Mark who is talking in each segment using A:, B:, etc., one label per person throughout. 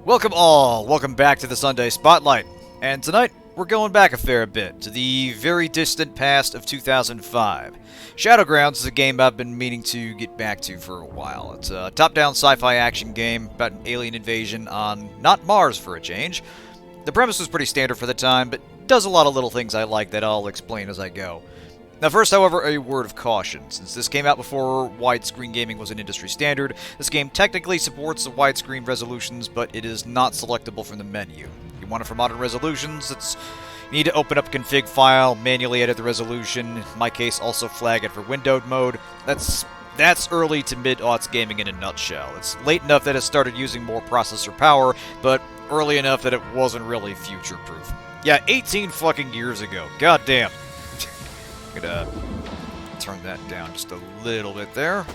A: Welcome back to the Sunday Spotlight. And tonight, we're going back a fair bit to the very distant past of 2005. Shadowgrounds is a game I've been meaning to get back to for a while. It's a top-down sci-fi action game about an alien invasion on not Mars for a change. The premise was pretty standard for the time, but does a lot of little things I like that I'll explain as I go. Now first, however, a word of caution. Since this came out before widescreen gaming was an industry standard, this game technically supports the widescreen resolutions, but it is not selectable from the menu. If you want it for modern resolutions, you need to open up a config file, manually edit the resolution, in my case also flag it for windowed mode. That's early to mid-aughts gaming in a nutshell. It's late enough that it started using more processor power, but early enough that it wasn't really future-proof. Yeah, 18 fucking years ago. God damn. I'm gonna turn that down just a little bit there.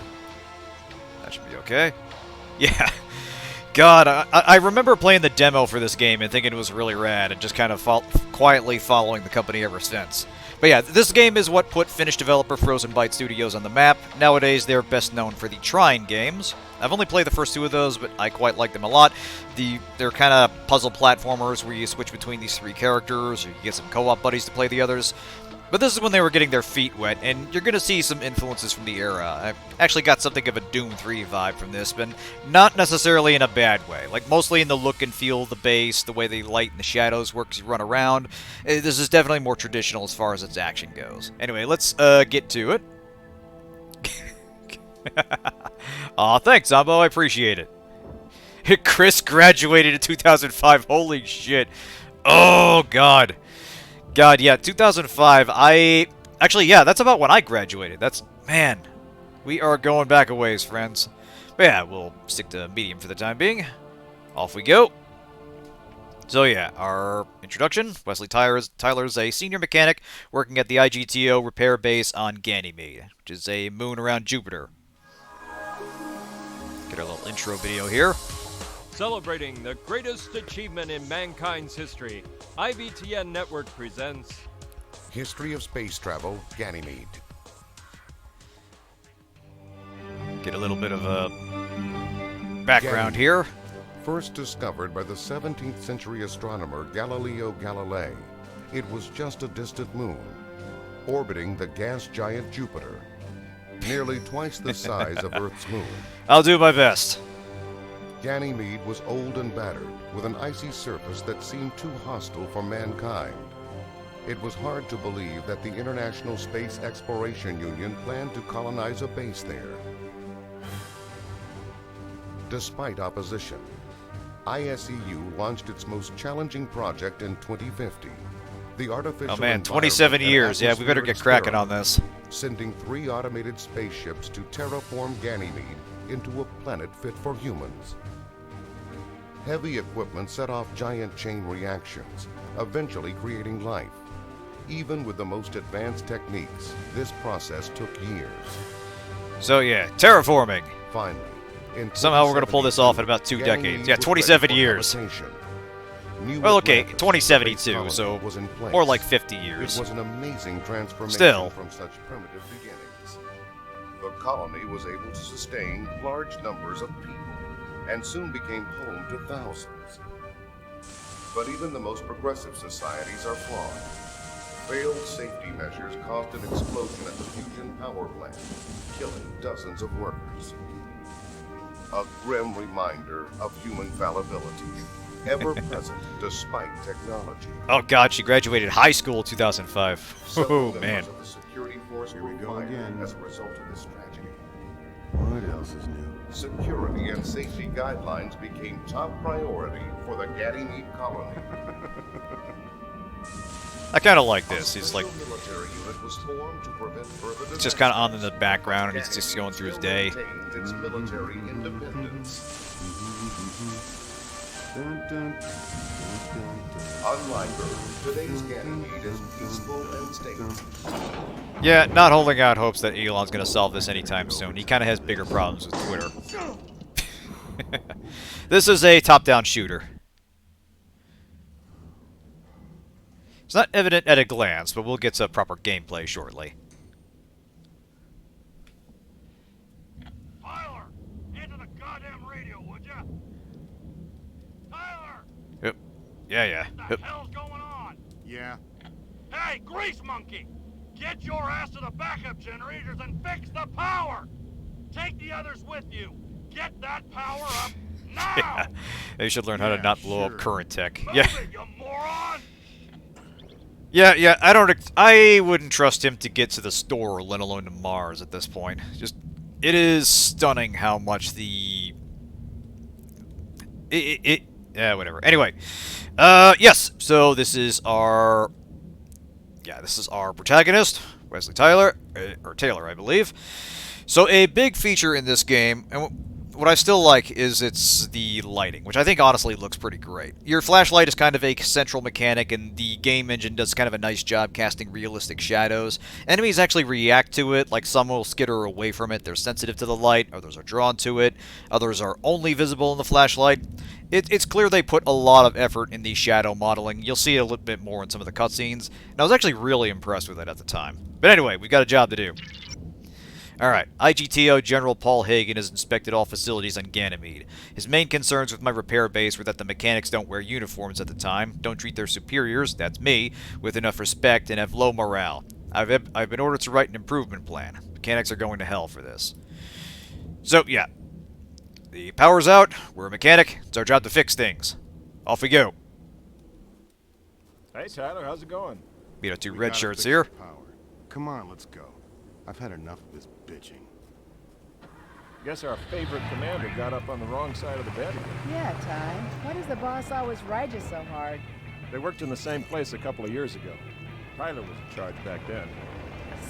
A: That should be okay. Yeah. God, I remember playing the demo for this game and thinking it was really rad and just kind of quietly following the company ever since. But yeah, this game is what put Finnish developer Frozenbyte Studios on the map. Nowadays, they're best known for the Trine games. I've only played the first two of those, but I quite like them a lot. They're kind of puzzle platformers where you switch between these three characters, or you get some co-op buddies to play the others. But this is when they were getting their feet wet, and you're going to see some influences from the era. I actually got something of a Doom 3 vibe from this, but not necessarily in a bad way. Like, mostly in the look and feel of the base, the way they light and the shadows work as you run around. This is definitely more traditional as far as its action goes. Anyway, let's get to it. Aw, thanks, Zombo. I appreciate it. Chris graduated in 2005. Holy shit. Oh, God. God, yeah, 2005, Actually, yeah, that's about when I graduated. Man, we are going back a ways, friends. But yeah, we'll stick to medium for the time being. Off we go. So yeah, our introduction. Wesley Tyler's a senior mechanic working at the IGTO repair base on Ganymede, which is a moon around Jupiter. Get our little intro video here.
B: Celebrating the greatest achievement in mankind's history, IVTN Network presents
C: History of Space Travel, Ganymede.
A: Get a little bit of a background here.
C: First discovered by the 17th century astronomer Galileo Galilei, it was just a distant moon, orbiting the gas giant Jupiter, nearly twice the size of Earth's moon.
A: I'll do my best.
C: Ganymede was old and battered, with an icy surface that seemed too hostile for mankind. It was hard to believe that the International Space Exploration Union planned to colonize a base there. Despite opposition, ISEU launched its most challenging project in 2050, the artificial
A: 27 years. Yeah, we better get cracking on this.
C: Sending 3 automated spaceships to terraform Ganymede into a planet fit for humans. Heavy equipment set off giant chain reactions, eventually creating life. Even with the most advanced techniques, this process took years.
A: So yeah, terraforming.
C: Finally,
A: somehow we're going to pull this off in about 2 decades. Yeah, 27 years. Well, okay, 2072, so more like 50 years.
C: It was an amazing transformation
A: Still.
C: From such primitive beginnings. The colony was able to sustain large numbers of people and soon became home to thousands. But even the most progressive societies are flawed. Failed safety measures caused an explosion at the fusion power plant, killing dozens of workers. A grim reminder of human fallibility, ever present despite technology.
A: Oh god, she graduated high school in 2005. Oh man.
C: Of the security force Here we go again. As a result of this tragedy.
D: What else is new?
C: Security and safety guidelines became top priority for the Ganymede colony.
A: I kind of like this. He's like,
C: military unit was formed to prevent further
A: it's just kind of on in the background, and he's just going through his day.
C: Its military independence. Unlike Earth, today's Ganymede is peaceful and stable.
A: Yeah, not holding out hopes that Elon's going to solve this anytime soon. He kind of has bigger problems with Twitter. This is a top-down shooter. It's not evident at a glance, but we'll get to proper gameplay shortly.
E: Tyler, into the goddamn radio, would ya?
A: Yeah.
E: What the hell's going on?
D: Yeah.
E: Hey, grease monkey! Get your ass to the backup generators and fix the power! Take the others with you! Get that power up now!
A: Yeah. They should learn how to
D: Yeah,
A: not blow up
D: sure.
A: current tech.
E: Move
A: Yeah.
E: it, you moron!
A: Yeah, I wouldn't trust him to get to the store, let alone to Mars at this point. Just, it is stunning how much yeah, whatever. Anyway, yes, so this is our protagonist, Wesley Tyler, or Taylor, I believe. So a big feature in this game, and what I still like is it's the lighting, which I think honestly looks pretty great. Your flashlight is kind of a central mechanic, and the game engine does kind of a nice job casting realistic shadows. Enemies actually react to it, like some will skitter away from it, they're sensitive to the light, others are drawn to it, others are only visible in the flashlight. It's clear they put a lot of effort in the shadow modeling. You'll see it a little bit more in some of the cutscenes, and I was actually really impressed with it at the time. But anyway, we've got a job to do. Alright, IGTO General Paul Hagen has inspected all facilities on Ganymede. His main concerns with my repair base were that the mechanics don't wear uniforms at the time, don't treat their superiors, that's me, with enough respect, and have low morale. I've been ordered to write an improvement plan. Mechanics are going to hell for this. So, yeah. The power's out, we're a mechanic, it's our job to fix things. Off we go.
F: Hey, Tyler, how's it going?
A: Meet our two
D: We
A: red
D: gotta
A: shirts
D: fix
A: here.
D: the power. Come on, let's go. I've had enough of this bitching.
F: Guess our favorite commander got up on the wrong side of the bed again.
G: Yeah, Ty. Why does the boss always ride you so hard?
F: They worked in the same place a couple of years ago. Tyler was in charge back then.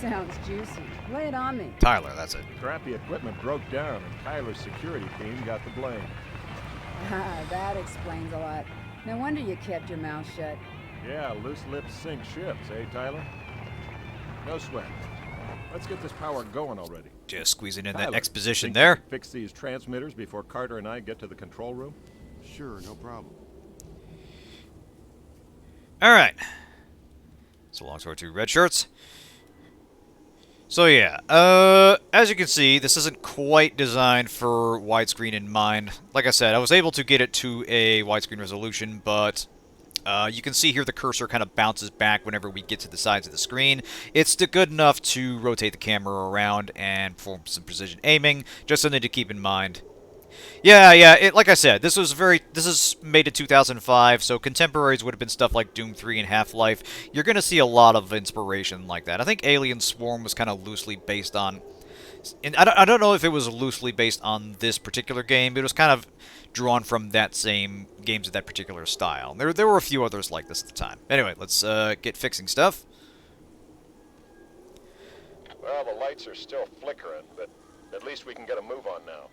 G: Sounds juicy. Lay it on me.
A: Tyler, that's it.
F: Crappy equipment broke down, and Tyler's security team got the blame.
G: Ah, that explains a lot. No wonder you kept your mouth shut.
F: Yeah, loose lips sink ships, eh, Tyler? No sweat. Let's get this power going already.
A: Just squeezing in
F: Tyler,
A: that exposition
F: think
A: there.
F: you can fix these transmitters before Carter and I get to the control room?
D: Sure, no problem.
A: Alright. So long to our two red shirts. So yeah, as you can see, this isn't quite designed for widescreen in mind. Like I said, I was able to get it to a widescreen resolution, but you can see here the cursor kind of bounces back whenever we get to the sides of the screen. It's good enough to rotate the camera around and perform some precision aiming, just something to keep in mind. Yeah, like I said, this is made in 2005, so contemporaries would have been stuff like Doom 3 and Half-Life. You're going to see a lot of inspiration like that. I think Alien Swarm was kind of loosely based on... And I don't know if it was loosely based on this particular game, but it was kind of drawn from that same games of that particular style. There were a few others like this at the time. Anyway, let's get fixing stuff.
F: Well, the lights are still flickering, but at least we can get a move on now.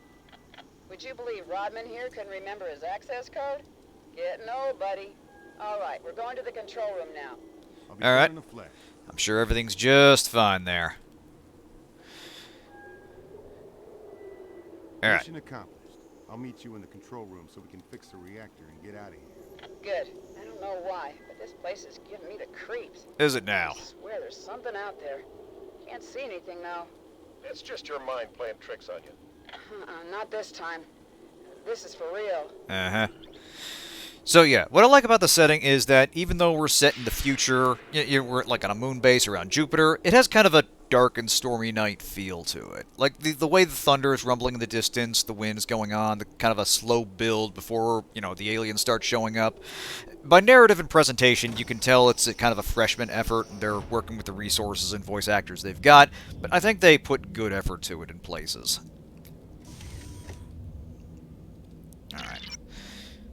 G: Would you believe Rodman here couldn't remember his access code? Getting old, buddy. All right, we're going to the control room now.
D: I'll be
A: All right.
D: in the flesh.
A: I'm sure everything's just fine there. All right.
D: Mission accomplished. I'll meet you in the control room so we can fix the reactor and get out of here.
G: Good. I don't know why, but this place is giving me the creeps.
A: Is it now?
G: I swear there's something out there. Can't see anything, though.
F: It's just your mind playing tricks on you.
G: Not this time. This is for real.
A: Uh-huh. So yeah, what I like about the setting is that even though we're set in the future, we're like on a moon base around Jupiter, it has kind of a dark and stormy night feel to it. Like the way the thunder is rumbling in the distance, the wind is going on, the kind of a slow build before, the aliens start showing up. By narrative and presentation, you can tell it's a kind of a freshman effort. They're working with the resources and voice actors they've got, but I think they put good effort to it in places. Alright.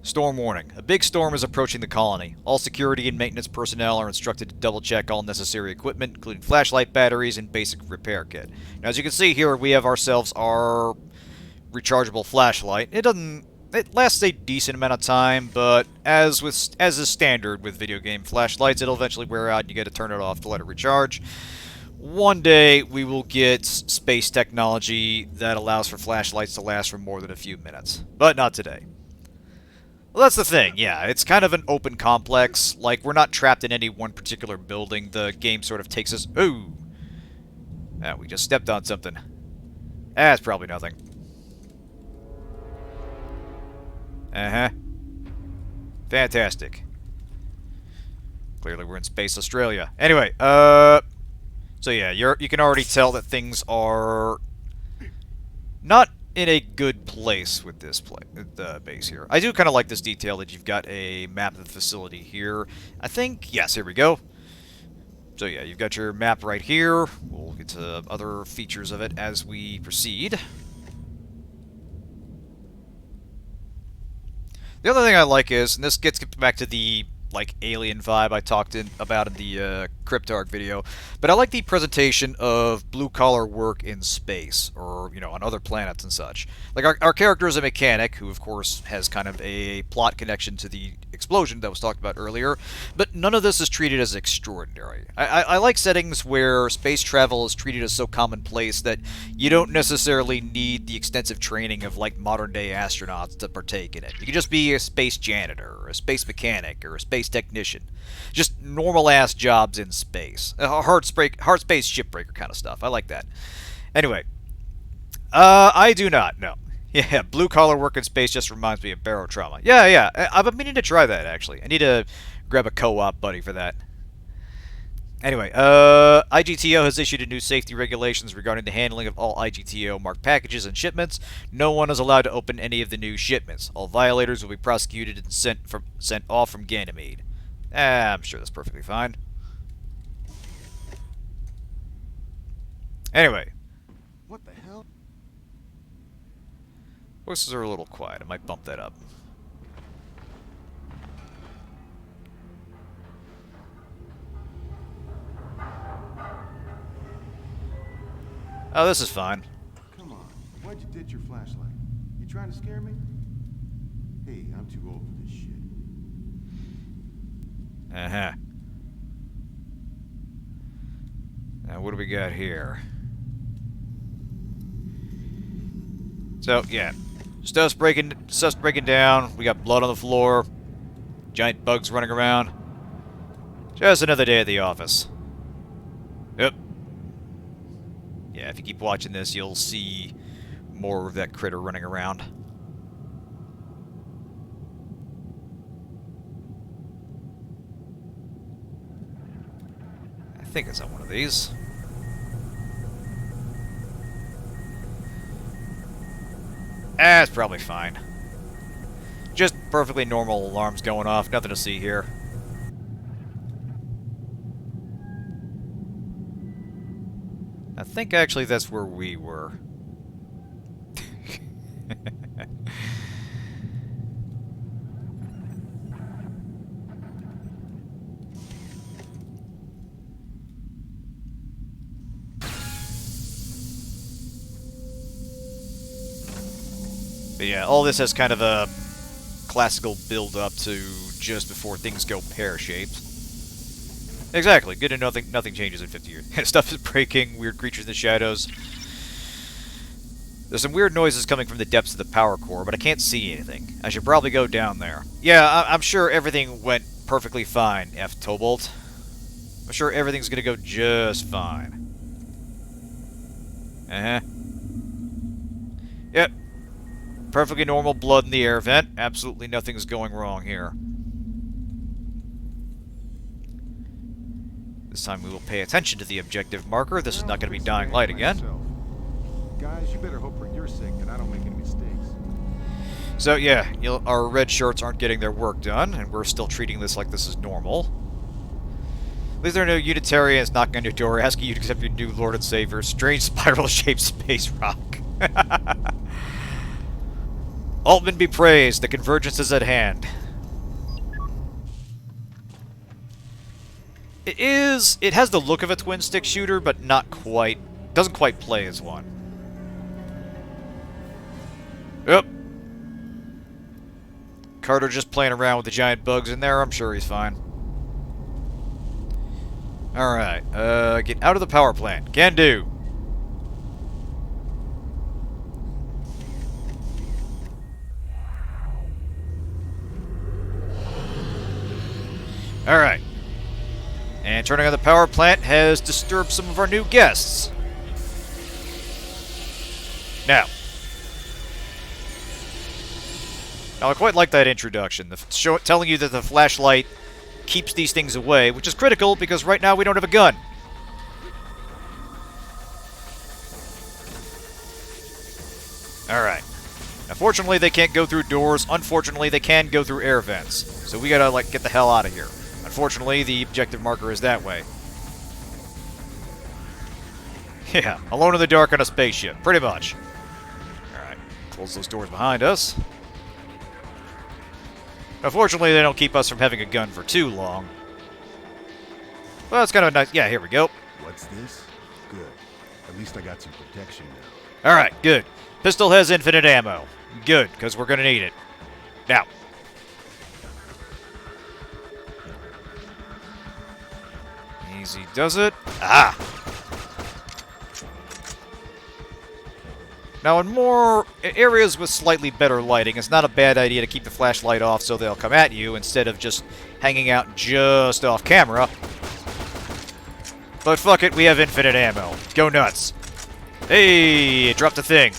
A: Storm warning. A big storm is approaching the colony. All security and maintenance personnel are instructed to double-check all necessary equipment, including flashlight batteries and basic repair kit. Now, as you can see here, we have ourselves our rechargeable flashlight. It lasts a decent amount of time, but as is standard with video game flashlights, it'll eventually wear out and you gotta turn it off to let it recharge. One day, we will get space technology that allows for flashlights to last for more than a few minutes. But not today. Well, that's the thing, yeah. It's kind of an open complex. Like, we're not trapped in any one particular building. The game sort of takes us... Ooh! Ah, we just stepped on something. It's probably nothing. Uh-huh. Fantastic. Clearly we're in space Australia. Anyway, so yeah, you can already tell that things are not in a good place with this base here. I do kind of like this detail that you've got a map of the facility here. I think, yes, here we go. So yeah, you've got your map right here. We'll get to other features of it as we proceed. The other thing I like is, and this gets back to the like alien vibe I talked about in the Cryptarch video, but I like the presentation of blue-collar work in space, or, you know, on other planets and such. Like, our character is a mechanic, who, of course, has kind of a plot connection to the explosion that was talked about earlier, but none of this is treated as extraordinary. I like settings where space travel is treated as so commonplace that you don't necessarily need the extensive training of, like, modern-day astronauts to partake in it. You can just be a space janitor, or a space mechanic, or a space technician. Just normal-ass jobs in space. Hard space shipbreaker kind of stuff. I like that. Anyway. I do not, no. Yeah, blue-collar work in space just reminds me of barotrauma. Yeah, I've been meaning to try that, actually. I need to grab a co-op buddy for that. Anyway, IGTO has issued a new safety regulations regarding the handling of all IGTO-marked packages and shipments. No one is allowed to open any of the new shipments. All violators will be prosecuted and sent off from Ganymede. I'm sure that's perfectly fine. Anyway.
D: What the hell?
A: Voices are a little quiet. I might bump that up. Oh, this is fine.
D: Come on. Why'd you ditch your flashlight? You trying to scare me? Hey, I'm too old for this shit.
A: Uh-huh. Now, what do we got here? So, yeah. Stuff's breaking down. We got blood on the floor. Giant bugs running around. Just another day at the office. Yep. Yeah, if you keep watching this, you'll see more of that critter running around. I think it's on one of these. It's probably fine. Just perfectly normal alarms going off. Nothing to see here. I think actually that's where we were. But yeah, all this has kind of a classical build-up to just before things go pear-shaped. Exactly. Good to know nothing changes in 50 years. Stuff is breaking, weird creatures in the shadows. There's some weird noises coming from the depths of the power core, but I can't see anything. I should probably go down there. Yeah, I'm sure everything went perfectly fine, F. Tobolt. I'm sure everything's gonna go just fine. Uh-huh. Yep. Perfectly normal blood in the air vent. Absolutely nothing's going wrong here. This time we will pay attention to the objective marker. This is not going to be dying light again.
D: Guys, you better hope for your sake that I don't make any mistakes.
A: So yeah, our red shirts aren't getting their work done, and we're still treating this like this is normal. At least there are no Unitarians knocking on your door asking you to accept your new Lord and Savior, strange spiral-shaped space rock. Altman be praised, the convergence is at hand. It has the look of a twin-stick shooter, but not quite. Doesn't quite play as one. Yep. Carter just playing around with the giant bugs in there. I'm sure he's fine. Alright, get out of the power plant. Can do. Alright. And turning on the power plant has disturbed some of our new guests. Now, I quite like that introduction. Telling you that the flashlight keeps these things away, which is critical because right now we don't have a gun. Alright. Now, fortunately, they can't go through doors. Unfortunately, they can go through air vents. So we gotta, like, get the hell out of here. Unfortunately, the objective marker is that way. Yeah, alone in the dark on a spaceship. Pretty much. Alright. Close those doors behind us. Unfortunately, they don't keep us from having a gun for too long. Well, it's kind of nice. Yeah, here we go.
D: What's this? Good. At least I got some protection now.
A: Alright, good. Pistol has infinite ammo. Good, because we're going to need it. Now. Easy does it. Ah! Now, in more areas with slightly better lighting, it's not a bad idea to keep the flashlight off so they'll come at you instead of just hanging out just off camera. But fuck it, we have infinite ammo. Go nuts. Hey, dropped a thing.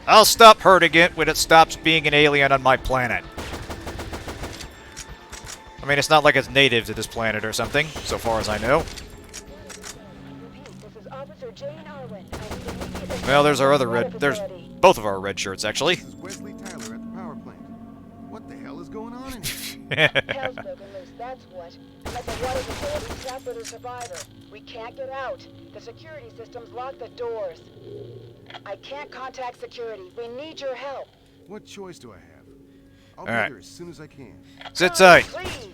A: I'll stop hurting it when it stops being an alien on my planet. I mean, it's not like it's native to this planet or something, so far as I know. Well, there's our other red... There's both of our red shirts, actually.
D: This is Wesley Tyler at the power plant. What the hell is going on in here?
G: Hell's broken loose, that's what. Like the water facility trapped with a survivor. We can't get out. The security systems lock the doors. I can't contact security. We need your help.
D: What choice do I have? I'll
A: All
D: be
A: right.
D: there as soon as I can.
A: Sit tight.
G: Please.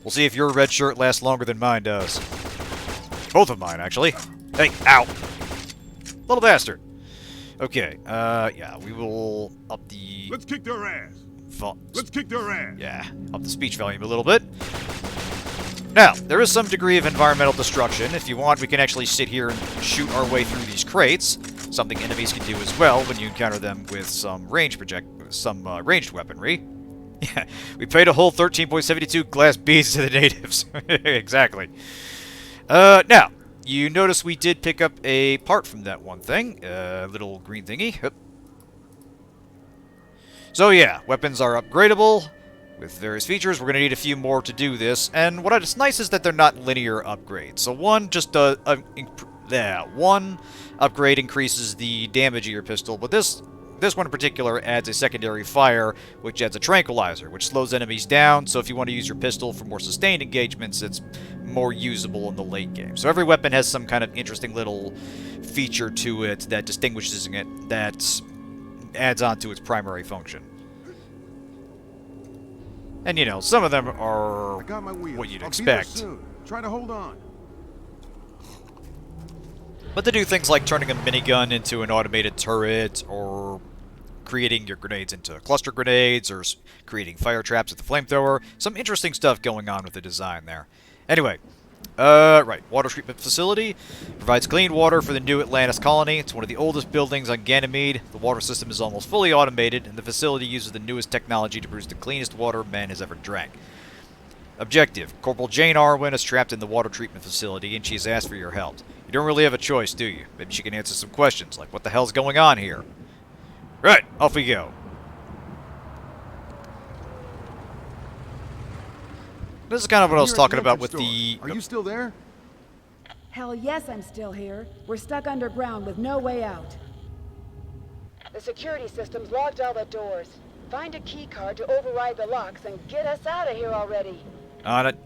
A: We'll see if your red shirt lasts longer than mine does. Both of mine, actually. Hey, ow. Little bastard. Okay, yeah, we will up the...
F: Let's kick their ass.
D: Let's kick their ass.
A: Yeah, up the speech volume a little bit. Now, there is some degree of environmental destruction. If you want, we can actually sit here and shoot our way through these crates. Something enemies can do as well when you encounter them with some ranged weaponry. Yeah, we paid a whole 13.72 glass beads to the natives. Exactly. Now, you notice we did pick up a part from that one thing. Little green thingy. Hup. So yeah, weapons are upgradable with various features. We're going to need a few more to do this. And what is nice is that they're not linear upgrades. So one just one upgrade increases the damage of your pistol, but this one in particular adds a secondary fire, which adds a tranquilizer, which slows enemies down. So if you want to use your pistol for more sustained engagements, it's more usable in the late game. So every weapon has some kind of interesting little feature to it that distinguishes it, that adds on to its primary function. And you know, some of them are
D: I got my wheels.
A: what you'd
D: I'll be there
A: expect.
D: soon. Try to hold on.
A: But they do things like turning a minigun into an automated turret, or creating your grenades into cluster grenades, or creating fire traps with the flamethrower. Some interesting stuff going on with the design there. Anyway, right, water treatment facility provides clean water for the New Atlantis colony. It's one of the oldest buildings on Ganymede. The water system is almost fully automated, and the facility uses the newest technology to produce the cleanest water man has ever drank. Objective: Corporal Jane Arwen is trapped in the water treatment facility, and she's asked for your help. You don't really have a choice, do you? Maybe she can answer some questions, like what the hell's going on here? Right, off we go. This is kind of what I was
D: Here at
A: talking
D: the
A: about
D: liquor
A: with
D: store.
A: the...
D: Are you still there?
H: Hell yes, I'm still here. We're stuck underground with no way out.
G: The security systems locked all the doors. Find a key card to override the locks and get us out of here already.
A: On it.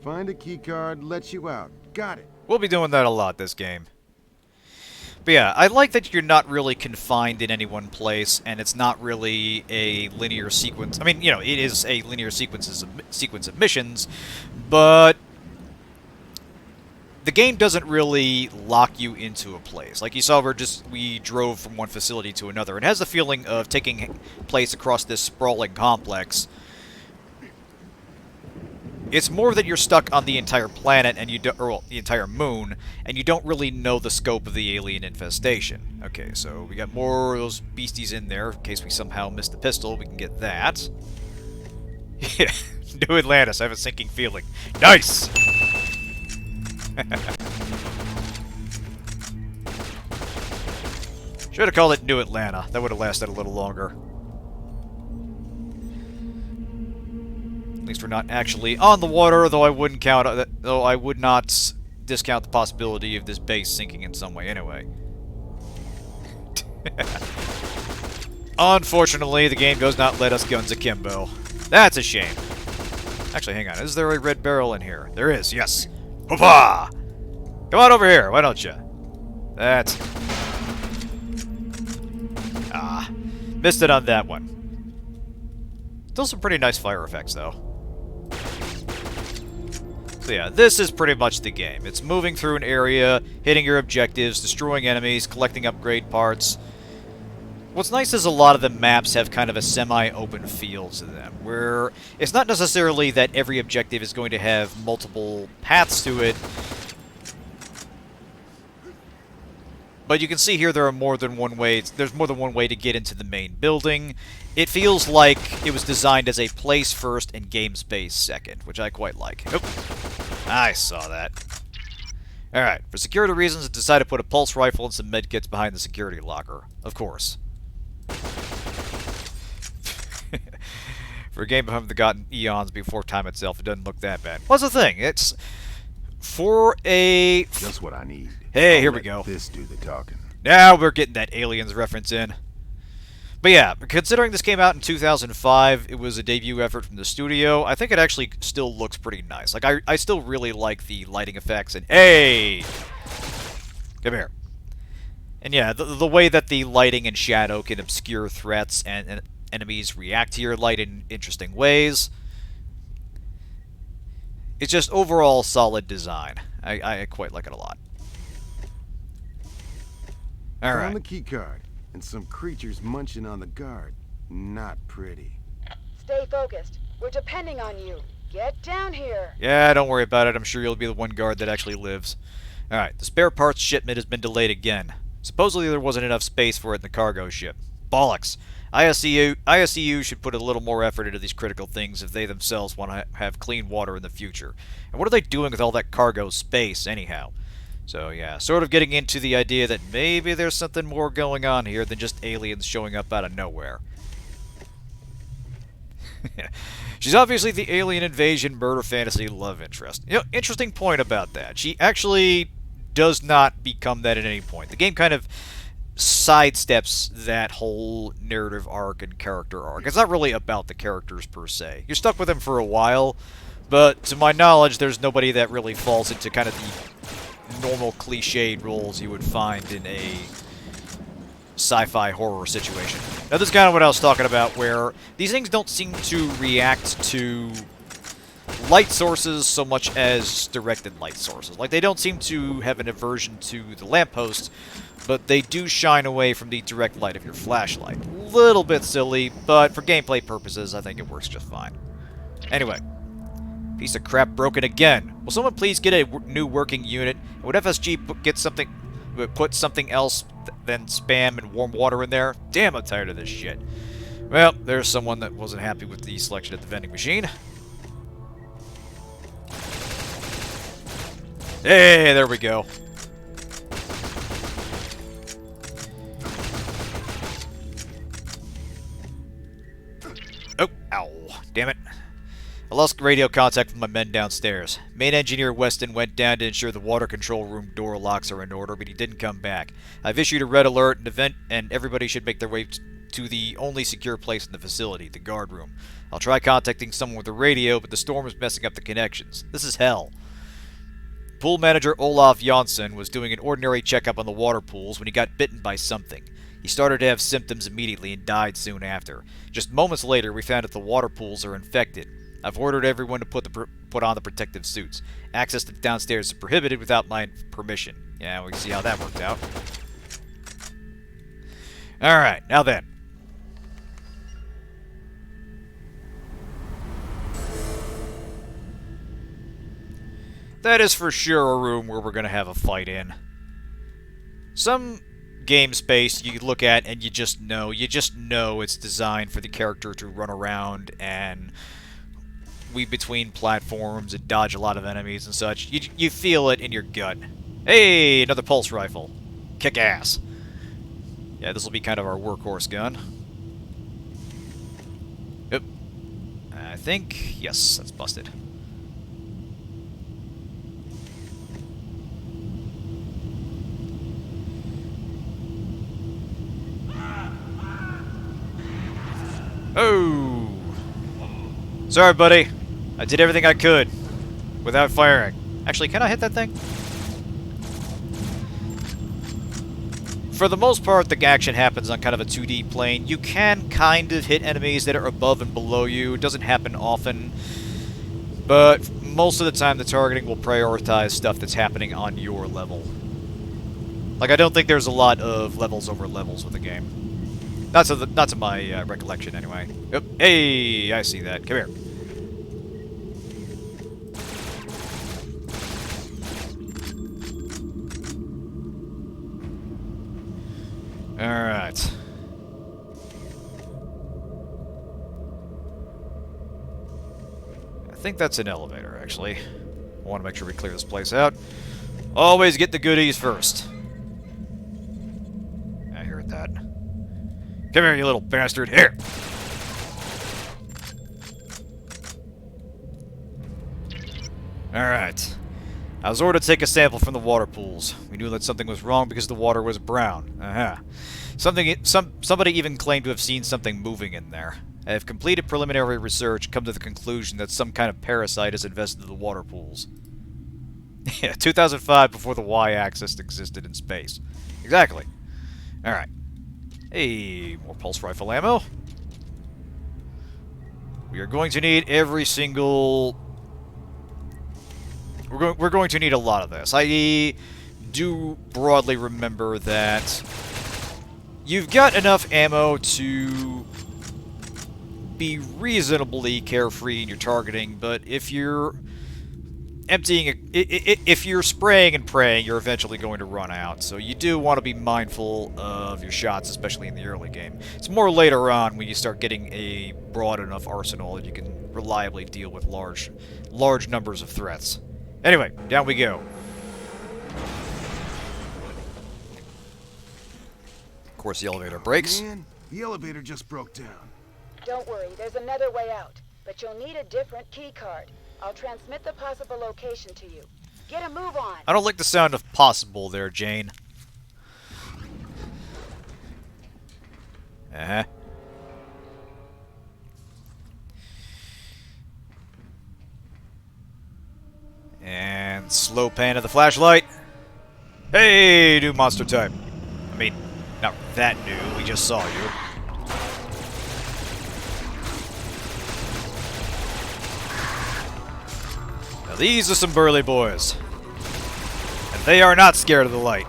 D: Find a key card, lets you out. Got it.
A: We'll be doing that a lot this game. But yeah, I like that you're not really confined in any one place, and it's not really a linear sequence. I mean, you know, it is a linear sequence of missions, but the game doesn't really lock you into a place. Like you saw, we drove from one facility to another. It has the feeling of taking place across this sprawling complex. It's more that you're stuck on the entire planet, and the entire moon, and you don't really know the scope of the alien infestation. Okay, so we got more of those beasties in there, in case we somehow missed the pistol. We can get that. Yeah, New Atlantis, I have a sinking feeling. Nice! Should have called it New Atlanta. That would have lasted a little longer. least we're not actually on the water, though I wouldn't count though I would not discount the possibility of this base sinking in some way anyway. Unfortunately, the game does not let us guns akimbo. That's a shame. Actually, hang on. Is there a red barrel in here? There is, yes. Hoo-pa! Come on over here, why don't you? That's... Ah. Missed it on that one. Still some pretty nice fire effects, though. So yeah, this is pretty much the game. It's moving through an area, hitting your objectives, destroying enemies, collecting upgrade parts. What's nice is a lot of the maps have kind of a semi-open feel to them, where it's not necessarily that every objective is going to have multiple paths to it, but you can see here there are more than one way. There's more than one way to get into the main building. It feels like it was designed as a place first and game space second, which I quite like. Oop. I saw that. Alright, for security reasons, I decided to put a pulse rifle and some medkits behind the security locker. Of course. For a game having gotten eons before time itself, it doesn't look that bad. What's the thing? It's for a...
D: Just what I need.
A: Hey, here we go.
D: This do the talking.
A: Now we're getting that Aliens reference in. But yeah, considering this came out in 2005, it was a debut effort from the studio, I think it actually still looks pretty nice. Like, I still really like the lighting effects and... Hey! Come here. And yeah, the way that the lighting and shadow can obscure threats and enemies react to your light in interesting ways. It's just overall solid design. I quite like it a lot. Alright.
D: Found the key card. And some creatures munching on the guard. Not pretty.
G: Stay focused. We're depending on you. Get down here.
A: Yeah, don't worry about it. I'm sure you'll be the one guard that actually lives. Alright, the spare parts shipment has been delayed again. Supposedly there wasn't enough space for it in the cargo ship. Bollocks. ISCU should put a little more effort into these critical things if they themselves want to have clean water in the future. And what are they doing with all that cargo space, anyhow? So yeah, sort of getting into the idea that maybe there's something more going on here than just aliens showing up out of nowhere. She's obviously the alien invasion murder fantasy love interest. You know, interesting point about that. She actually does not become that at any point. The game kind of sidesteps that whole narrative arc and character arc. It's not really about the characters per se. You're stuck with them for a while, but to my knowledge, there's nobody that really falls into kind of the normal cliched roles you would find in a sci-fi horror situation. Now, this is kind of what I was talking about, where these things don't seem to react to light sources so much as directed light sources. Like, they don't seem to have an aversion to the lamppost, but they do shine away from the direct light of your flashlight. Little bit silly, but for gameplay purposes, I think it works just fine. Anyway. Piece of crap broken again. Will someone please get a new working unit? Would FSG put something else than spam and warm water in there? Damn, I'm tired of this shit. Well, there's someone that wasn't happy with the selection at the vending machine. Hey, there we go. Oh, ow. Damn it. I lost radio contact from my men downstairs. Main engineer Weston went down to ensure the water control room door locks are in order, but he didn't come back. I've issued a red alert and everybody should make their way to the only secure place in the facility, the guard room. I'll try contacting someone with a radio, but the storm is messing up the connections. This is hell. Pool manager Olaf Jansson was doing an ordinary checkup on the water pools when he got bitten by something. He started to have symptoms immediately and died soon after. Just moments later, we found that the water pools are infected. I've ordered everyone to put on the protective suits. Access to downstairs is prohibited without my permission. Yeah, we can see how that worked out. Alright, now then. That is for sure a room where we're going to have a fight in. Some game space you look at and you just know it's designed for the character to run around and weave between platforms and dodge a lot of enemies and such. You feel it in your gut. Hey, another pulse rifle. Kick ass. Yeah, this will be kind of our workhorse gun. Oop. I think, yes, that's busted. Oh! Sorry, buddy. I did everything I could without firing. Actually, can I hit that thing? For the most part, the action happens on kind of a 2D plane. You can kind of hit enemies that are above and below you. It doesn't happen often. But most of the time, the targeting will prioritize stuff that's happening on your level. Like, I don't think there's a lot of levels over levels with the game. Not to my recollection, anyway. Yep. Hey, I see that. Come here. Alright. I think that's an elevator, actually. I want to make sure we clear this place out. Always get the goodies first. I heard that. Come here, you little bastard. Here! Alright. I was ordered to take a sample from the water pools. We knew that something was wrong because the water was brown. Somebody even claimed to have seen something moving in there. I have completed preliminary research and come to the conclusion that some kind of parasite has infested the water pools. Yeah, 2005, before the Y-axis existed in space. Exactly. Alright. Hey, more pulse rifle ammo. We are going to need every single... We're going to need a lot of this. I do broadly remember that you've got enough ammo to be reasonably carefree in your targeting, but if you're if you're spraying and praying, you're eventually going to run out. So you do want to be mindful of your shots, especially in the early game. It's more later on when you start getting a broad enough arsenal that you can reliably deal with large numbers of threats. Anyway, down we go. Of course, the elevator breaks.
D: Man, the elevator just broke down.
G: Don't worry, there's another way out. But you'll need a different key card. I'll transmit the possible location to you. Get a move on.
A: I don't like the sound of possible there, Jane. Uh-huh. And slow pan of the flashlight. Hey, new monster type. I mean, not that new, we just saw you. Now these are some burly boys. And they are not scared of the light.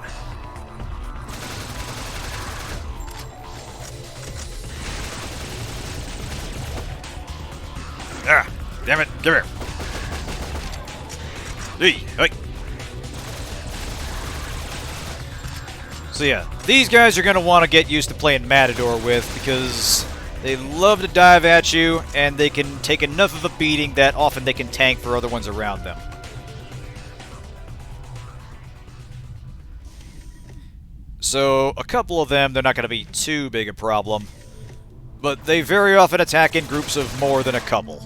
A: Ah, damn it, come here. Hey. So yeah, these guys you're going to want to get used to playing Matador with because they love to dive at you and they can take enough of a beating that often they can tank for other ones around them. So a couple of them, they're not going to be too big a problem, but they very often attack in groups of more than a couple.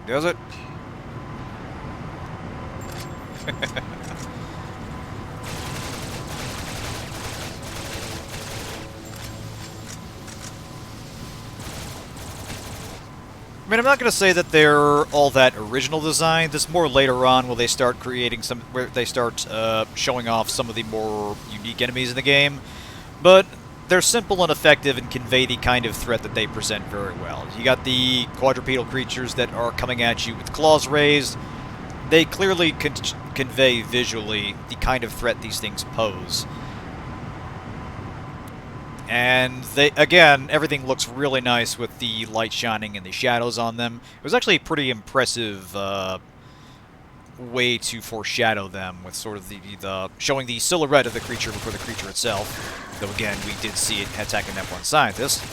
A: Does it? I mean, I'm not going to say that they're all that original design. This is more later on where they start creating some, where they start showing off some of the more unique enemies in the game. But they're simple and effective and convey the kind of threat that they present very well. You got the quadrupedal creatures that are coming at you with claws raised. They clearly convey visually the kind of threat these things pose. And they, again, everything looks really nice with the light shining and the shadows on them. It was actually a pretty impressive way to foreshadow them with sort of the showing the silhouette of the creature before the creature itself. Though again, we did see it attacking that one scientist.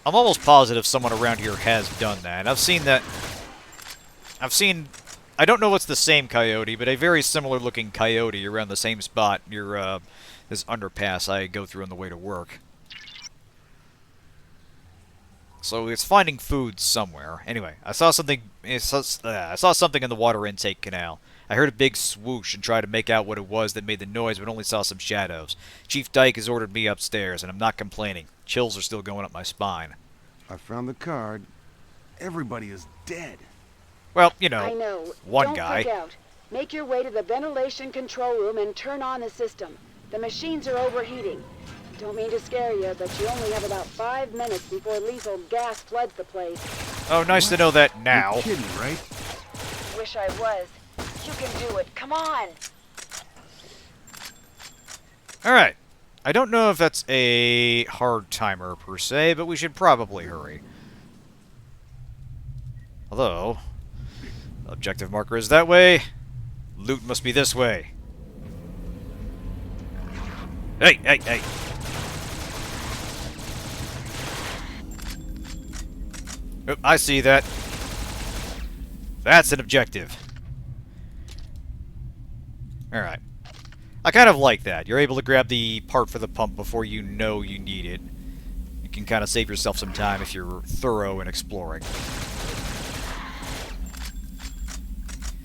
A: I'm almost positive someone around here has done that. I've seen... I don't know if it's the same coyote, but a very similar looking coyote around the same spot near this underpass I go through on the way to work. So it's finding food somewhere. Anyway, I saw something in the water intake canal. I heard a big swoosh and tried to make out what it was that made the noise, but only saw some shadows. Chief Dyke has ordered me upstairs, and I'm not complaining. Chills are still going up my spine.
D: I found the card. Everybody is dead.
A: Well, you know,
G: I know.
A: one
G: Don't
A: guy.
G: freak out. Make your way to the ventilation control room and turn on the system. The machines are overheating. Don't mean to scare you, but you only have about 5 minutes before lethal gas floods the place.
A: Oh, nice to know that now.
D: You're kidding, right?
G: Wish I was. You can do it. Come on.
A: Alright. I don't know if that's a hard timer per se, but we should probably hurry. Although, objective marker is that way. Loot must be this way. Hey, hey, hey. Oh, I see that. That's an objective. Alright. I kind of like that. You're able to grab the part for the pump before you know you need it. You can kind of save yourself some time if you're thorough in exploring.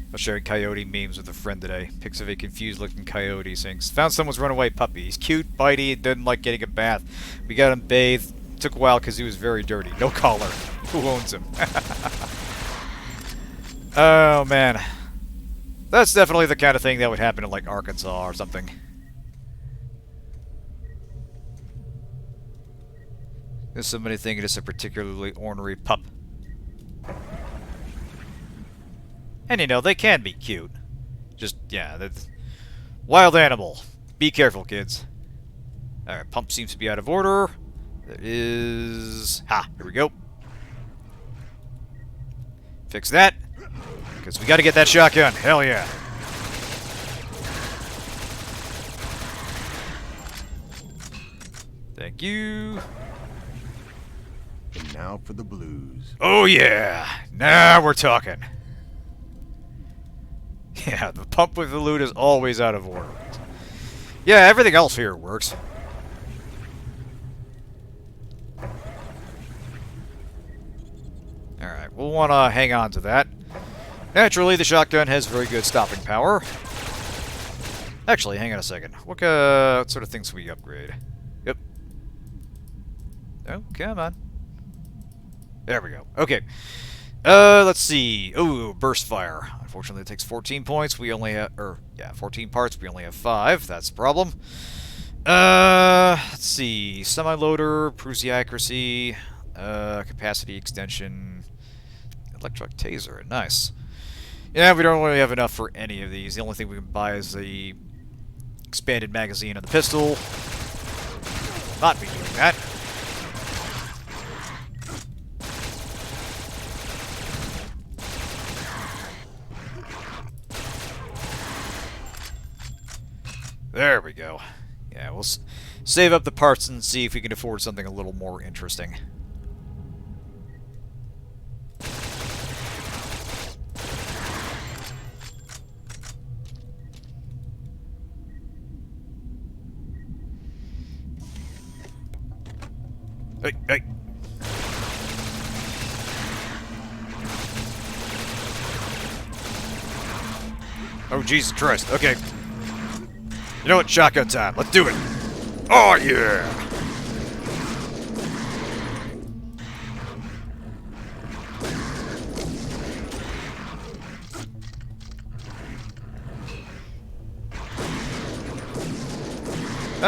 A: I was sharing coyote memes with a friend today. Pics of a confused-looking coyote saying, "Found someone's runaway puppy. He's cute, bitey, didn't like getting a bath. We got him bathed. Took a while because he was very dirty. No collar. Who owns him?" Oh, man. That's definitely the kind of thing that would happen in, like, Arkansas or something. There's somebody thinking it's a particularly ornery pup. And, you know, they can be cute. Just, yeah, that's... Wild animal. Be careful, kids. Alright, pump seems to be out of order. There is... Ha! Here we go. Fix that. Because we gotta get that shotgun. Hell yeah. Thank you.
D: And now for the blues.
A: Oh yeah. Now we're talking. Yeah, the pump with the loot is always out of order. Yeah, everything else here works. Alright, we'll want to hang on to that. Naturally, the shotgun has very good stopping power. Actually, hang on a second. What sort of things can we upgrade? Yep. Oh, come on. There we go. Okay. Let's see. Ooh, burst fire. Unfortunately, it takes 14 points. We only have... 14 parts. We only have 5. That's the problem. Let's see. Semi-loader, improves the accuracy, capacity extension, electric taser. Nice. Yeah, we don't really have enough for any of these. The only thing we can buy is the expanded magazine on the pistol. Not be doing that. There we go. Yeah, we'll save up the parts and see if we can afford something a little more interesting. Hey, hey. Oh, Jesus Christ. Okay. You know what? Shotgun time. Let's do it. Oh, yeah.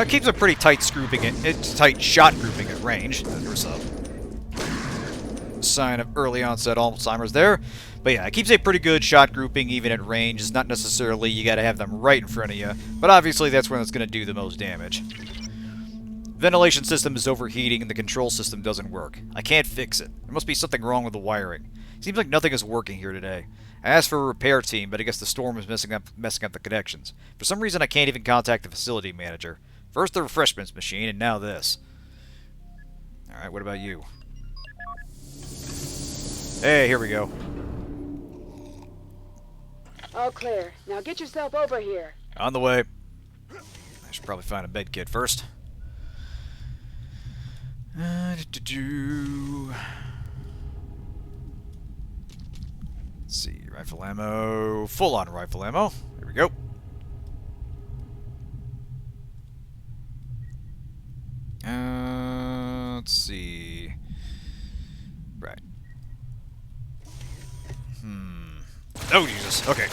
A: It keeps a pretty tight tight shot grouping at range. There's a sign of early onset Alzheimer's there. But yeah, it keeps a pretty good shot grouping even at range. It's not necessarily you gotta have them right in front of you, but obviously that's when it's gonna do the most damage. Ventilation system is overheating and the control system doesn't work. I can't fix it. There must be something wrong with the wiring. Seems like nothing is working here today. I asked for a repair team, but I guess the storm is messing up the connections. For some reason, I can't even contact the facility manager. First the refreshments machine, and now this. Alright, what about you? Hey, here we go.
H: All clear. Now get yourself over here.
A: On the way. I should probably find a bed kit first. Let's see, rifle ammo, full-on rifle ammo. Here we go. Let's see. Right. Oh, Jesus. Okay.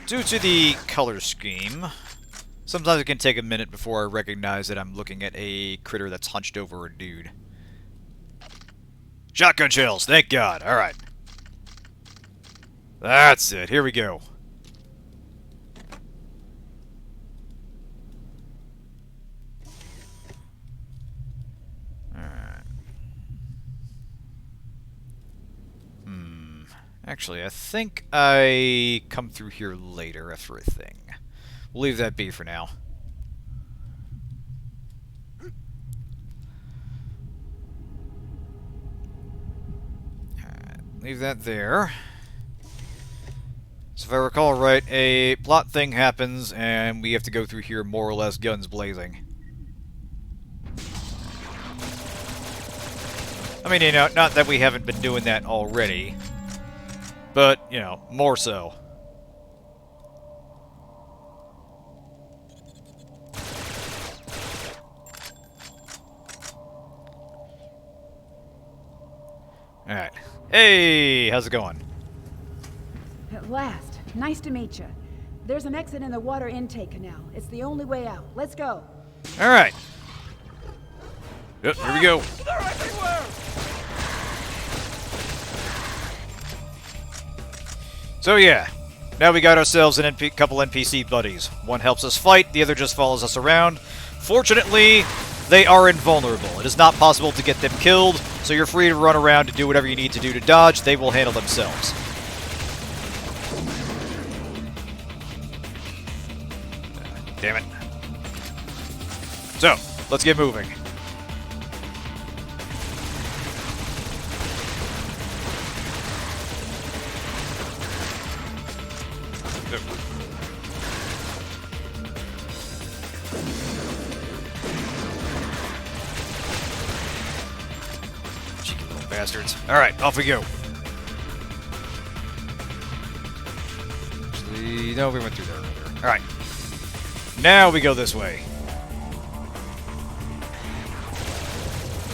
A: Due to the color scheme, sometimes it can take a minute before I recognize that I'm looking at a critter that's hunched over a dude. Shotgun shells, thank God. Alright. That's it. Here we go. Actually, I think I come through here later after a thing. We'll leave that be for now. Alright, leave that there. So if I recall right, a plot thing happens, and we have to go through here more or less guns blazing. I mean, you know, not that we haven't been doing that already. But, you know, more so. Alright. Hey! How's it going?
H: At last. Nice to meet you. There's an exit in the water intake canal. It's the only way out. Let's go.
A: Alright. Yep, here we go.
E: They're everywhere!
A: So yeah, now we got ourselves a couple NPC buddies. One helps us fight, the other just follows us around. Fortunately, they are invulnerable. It is not possible to get them killed, so you're free to run around and do whatever you need to do to dodge. They will handle themselves. Damn it. So, let's get moving. Cheeky little bastards. Alright, off we go. Actually, no, we went through there earlier. Alright. Now we go this way.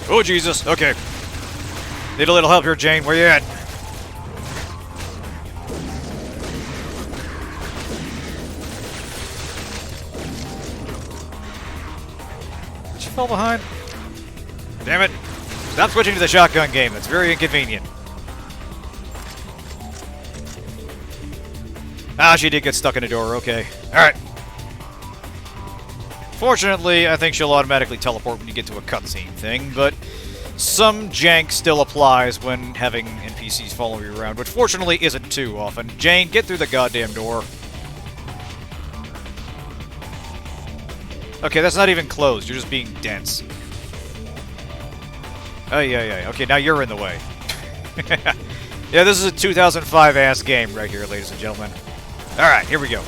A: Oh, Jesus. Okay. Need a little help here, Jane. Where you at? Did she fall behind? Damn it. Stop switching to the shotgun game. That's very inconvenient. Ah, she did get stuck in a door. Okay. Alright. Fortunately, I think she'll automatically teleport when you get to a cutscene thing, but some jank still applies when having NPCs follow you around, which fortunately isn't too often. Jane, get through the goddamn door. Okay, that's not even closed. You're just being dense. Oh, yeah. Okay, now you're in the way. Yeah, this is a 2005-ass game right here, ladies and gentlemen. Alright, here we go.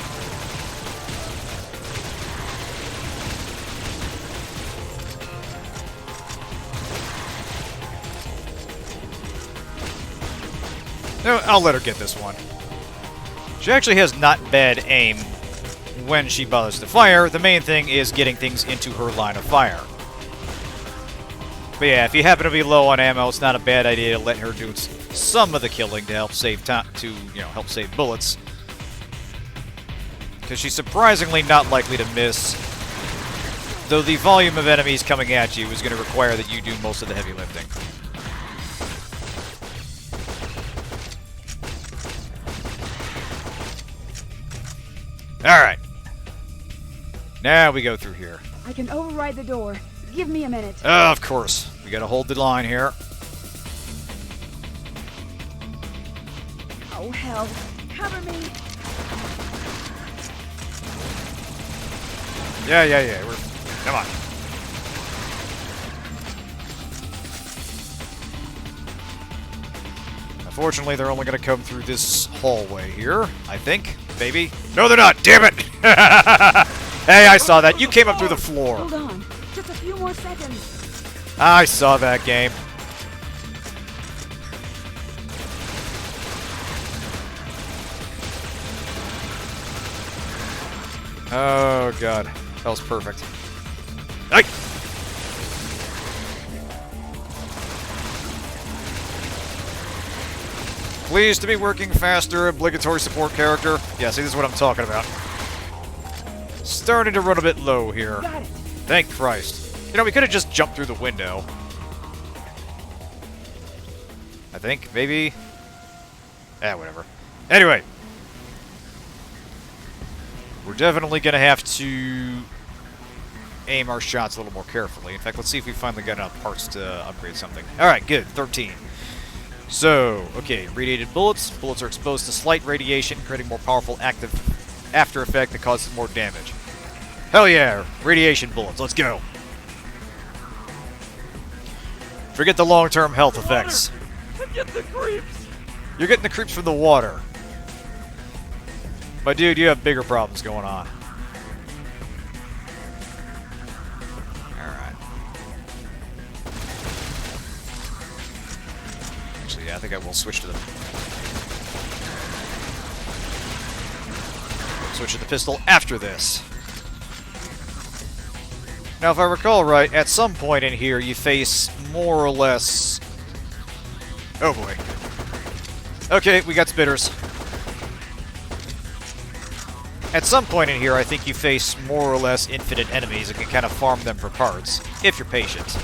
A: No, I'll let her get this one. She actually has not bad aim when she bothers to fire. The main thing is getting things into her line of fire. But yeah, if you happen to be low on ammo, it's not a bad idea to let her do some of the killing to help save time, help save bullets. Because she's surprisingly not likely to miss. Though the volume of enemies coming at you is going to require that you do most of the heavy lifting. Alright. Now we go through here.
H: I can override the door. Give me a minute.
A: Of course. We gotta hold the line here.
H: Oh, hell. Cover me.
A: Yeah. Come on. Unfortunately, they're only going to come through this hallway here, I think. Maybe. No, they're not! Damn it! Hey, I saw that. You came up through the floor.
H: Hold on. Just a few more seconds.
A: I saw that game. Oh, God. That was perfect. Ay! Pleased to be working faster, obligatory support character. Yeah, see, this is what I'm talking about. Starting to run a bit low here.
H: Got it.
A: Thank Christ. You know, we could have just jumped through the window. I think, maybe. Whatever. Anyway. We're definitely going to have to aim our shots a little more carefully. In fact, let's see if we finally got enough parts to upgrade something. Alright, good. 13. So, okay, radiated bullets. Bullets are exposed to slight radiation, creating more powerful active after effect that causes more damage. Hell yeah, radiation bullets. Let's go. Forget the long-term health effects.
B: I get the creeps.
A: You're getting the creeps from the water. My dude, you have bigger problems going on. Alright. Actually, yeah, I think I will switch to the... Switch to the pistol after this. Now, if I recall right, at some point in here, you face more or less... Oh boy. Okay, we got spitters. At some point in here, I think you face more or less infinite enemies and can kind of farm them for parts, if you're patient.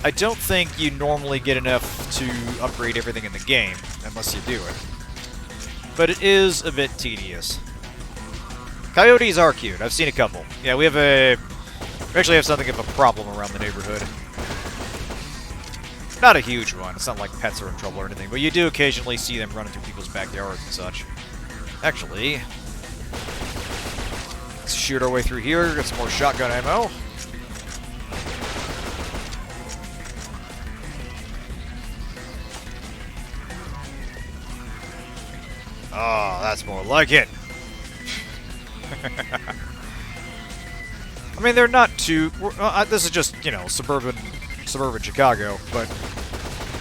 A: I don't think you normally get enough to upgrade everything in the game, unless you do it. But it is a bit tedious. Coyotes are cute. I've seen a couple. Yeah, we actually have something of a problem around the neighborhood. Not a huge one. It's not like pets are in trouble or anything, but you do occasionally see them running through people's backyards and such. Actually, let's shoot our way through here, get some more shotgun ammo. Oh, that's more like it. I mean, they're not too... this is just, you know, suburban Chicago, but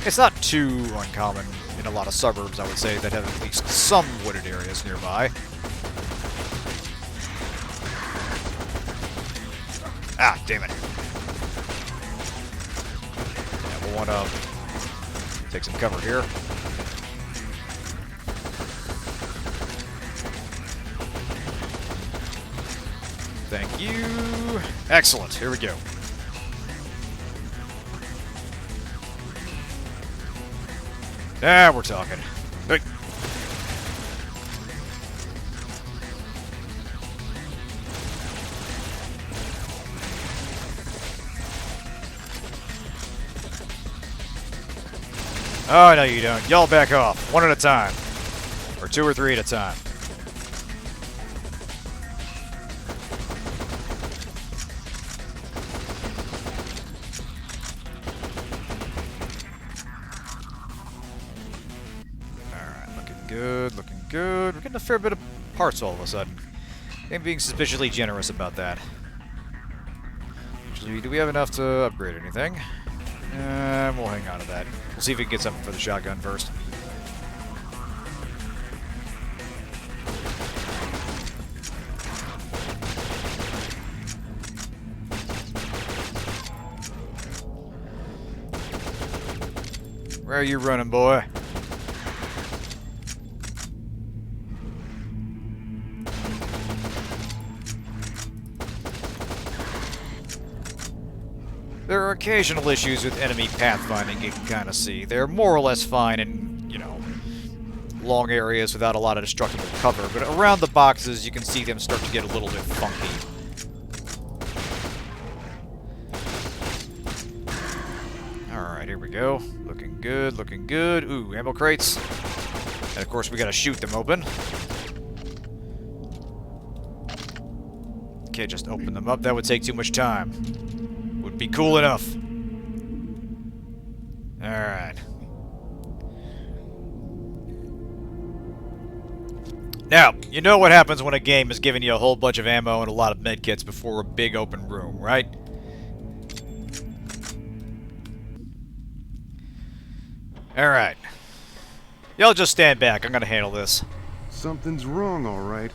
A: it's not too uncommon in a lot of suburbs, I would say, that have at least some wooded areas nearby. Ah, damn it. Yeah, we'll want to take some cover here. Thank you. Excellent. Here we go. Now we're talking. Hey. Oh, no you don't. Y'all back off. One at a time. Or two or three at a time. Looking good. We're getting a fair bit of parts all of a sudden. I'm being suspiciously generous about that. Actually, do we have enough to upgrade anything? We'll hang on to that. We'll see if we can get something for the shotgun first. Where are you running, boy? There are occasional issues with enemy pathfinding you can kind of see. They're more or less fine in, you know, long areas without a lot of destructible cover, but around the boxes you can see them start to get a little bit funky. Alright, here we go. Looking good, looking good. Ooh, ammo crates. And of course, we gotta shoot them open. Can't just open them up, that would take too much time. Would be cool enough. Alright. Now, you know what happens when a game is giving you a whole bunch of ammo and a lot of medkits before a big open room, right? Alright. Y'all just stand back, I'm gonna handle this.
D: Something's wrong, all right.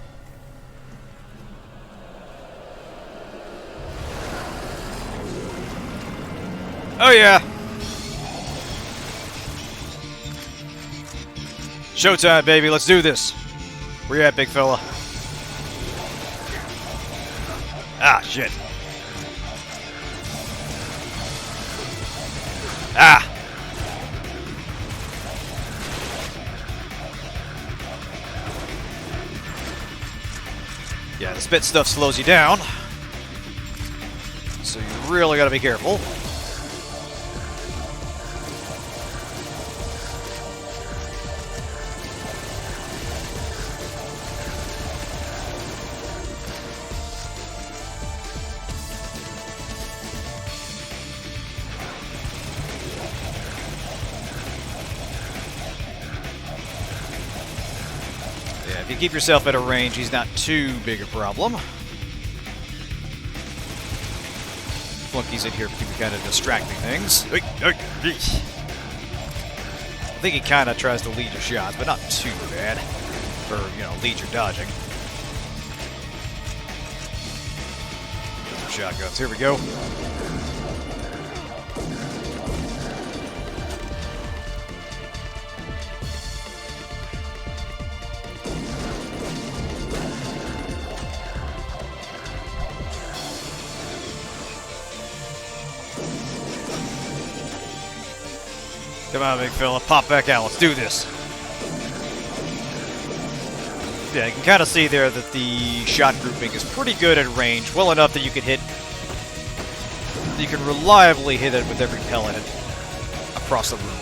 A: Oh yeah! Showtime, baby, let's do this! Where you at, big fella? Ah, shit. Ah! Yeah, the spit stuff slows you down. So you really gotta be careful. Yeah, if you keep yourself at a range, he's not too big a problem. Flunkies in here can be kind of distracting things. I think he kind of tries to lead your shots, but not too bad. Or, you know, lead your dodging. Some shotguns. Here we go. Come on, big fella, pop back out. Let's do this. Yeah, you can kind of see there that the shot grouping is pretty good at range, well enough that you can hit. You can reliably hit it with every pellet across the room.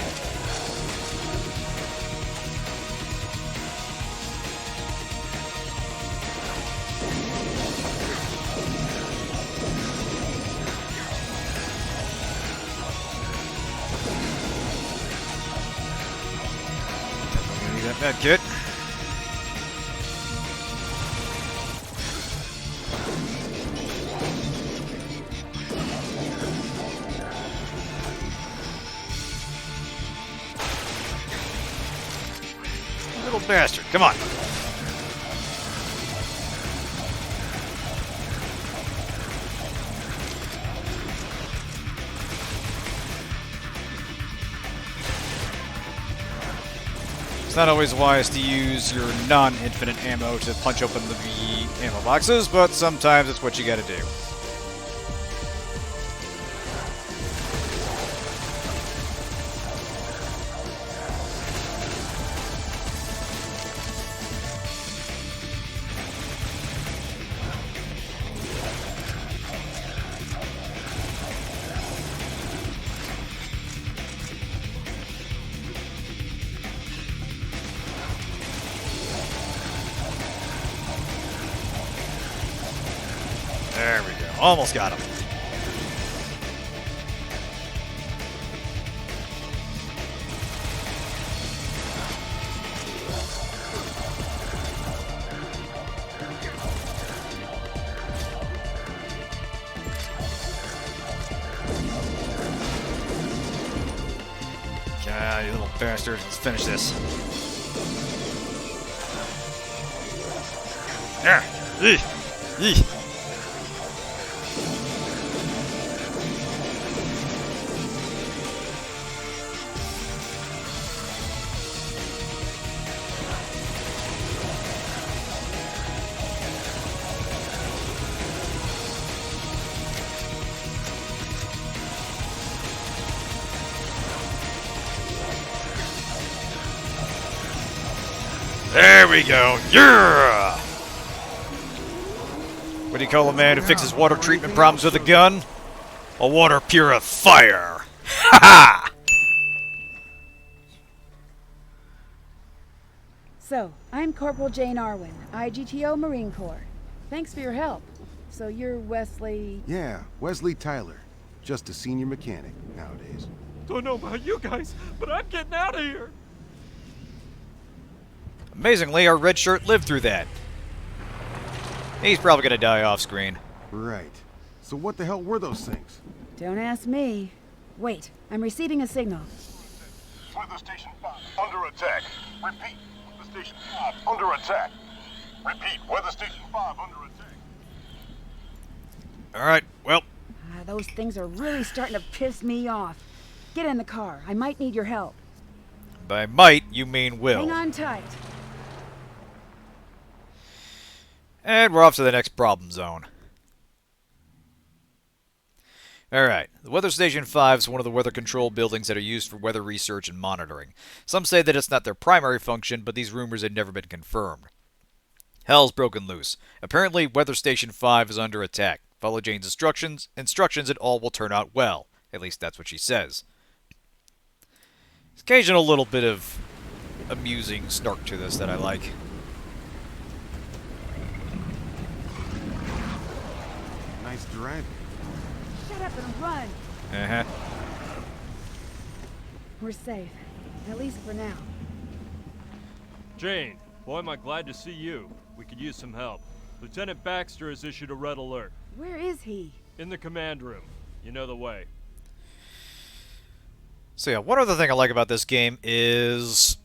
A: That kid. Little bastard, come on. It's not always wise to use your non-infinite ammo to punch open the ammo boxes, but sometimes it's what you gotta do. There we go. Almost got him. God, you little bastard. Let's finish this. There. Eek. Eek. There we go. Yeah! What do you call a man who fixes water treatment problems with a gun? A water purifier. Ha ha!
H: So, I'm Corporal Jane Arwen, IGTO Marine Corps. Thanks for your help. So you're Wesley...
D: Yeah, Wesley Tyler. Just a senior mechanic nowadays.
B: Don't know about you guys, but I'm getting out of here.
A: Amazingly, our red shirt lived through that. He's probably gonna die off screen.
D: Right. So what the hell were those things?
H: Don't ask me. Wait, I'm receiving a signal.
E: Weather Station 5 under attack. Repeat, Weather Station 5 under attack. Repeat, Weather Station 5 under attack.
A: Alright, well,
H: Those things are really starting to piss me off. Get in the car. I might need your help.
A: by might, you mean will.
H: Hang on tight.
A: And we're off to the next problem zone. Alright, the Weather Station 5 is one of the weather control buildings that are used for weather research and monitoring. Some say that it's not their primary function, but these rumors had never been confirmed. Hell's broken loose. Apparently, Weather Station 5 is under attack. Follow Jane's instructions and all will turn out well. At least that's what she says. There's occasional little bit of amusing snark to this that I like.
D: Nice driving.
H: Shut up and run.
A: Uh-huh.
H: We're safe. At least for now.
B: Jane, boy, am I glad to see you. We could use some help. Lieutenant Baxter has issued a red alert.
H: Where is he?
B: In the command room. You know the way.
A: So yeah, one other thing I like about this game is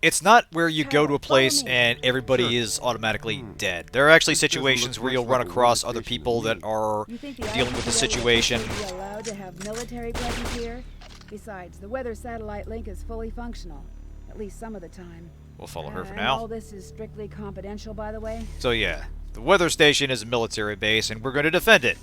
A: it's not where you go to a place and everybody is automatically dead. There are actually situations where you'll run across other people that are
H: You think
A: dealing with the situation.
H: Would be allowed to have military presence here? Besides, the weather satellite link is fully functional, at least some of the time.
A: We'll follow her for
H: And
A: now.
H: all this is strictly confidential, by the way.
A: So yeah, the weather station is a military base and we're going to defend it.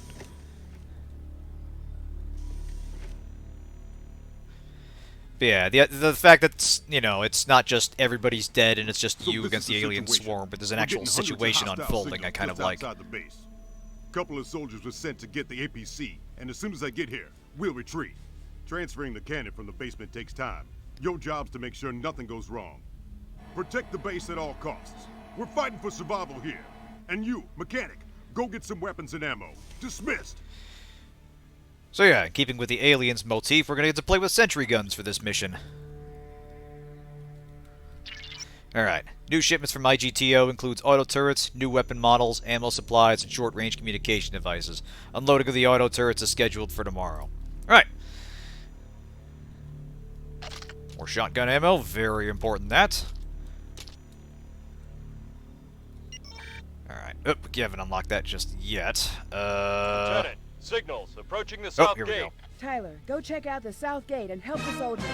A: But yeah, the fact that, you know, it's not just everybody's dead and it's just you against the alien swarm, but there's an actual situation unfolding I kind of like.
I: The base. Couple of soldiers were sent to get the APC, and as soon as I get here, we'll retreat. Transferring the cannon from the basement takes time. Your job's to make sure nothing goes wrong. Protect the base at all costs. We're fighting for survival here. And you, mechanic, go get some weapons and ammo. Dismissed.
A: So yeah, in keeping with the aliens motif, we're going to get to play with sentry guns for this mission. Alright, new shipments from IGTO includes auto turrets, new weapon models, ammo supplies, and short-range communication devices. Unloading of the auto turrets is scheduled for tomorrow. Alright. More shotgun ammo, very important that. Alright, oh, we haven't unlocked that just yet.
B: Lieutenant, signals approaching the south
A: here we
B: gate.
A: go.
H: Tyler, go check out the south gate and help the soldiers.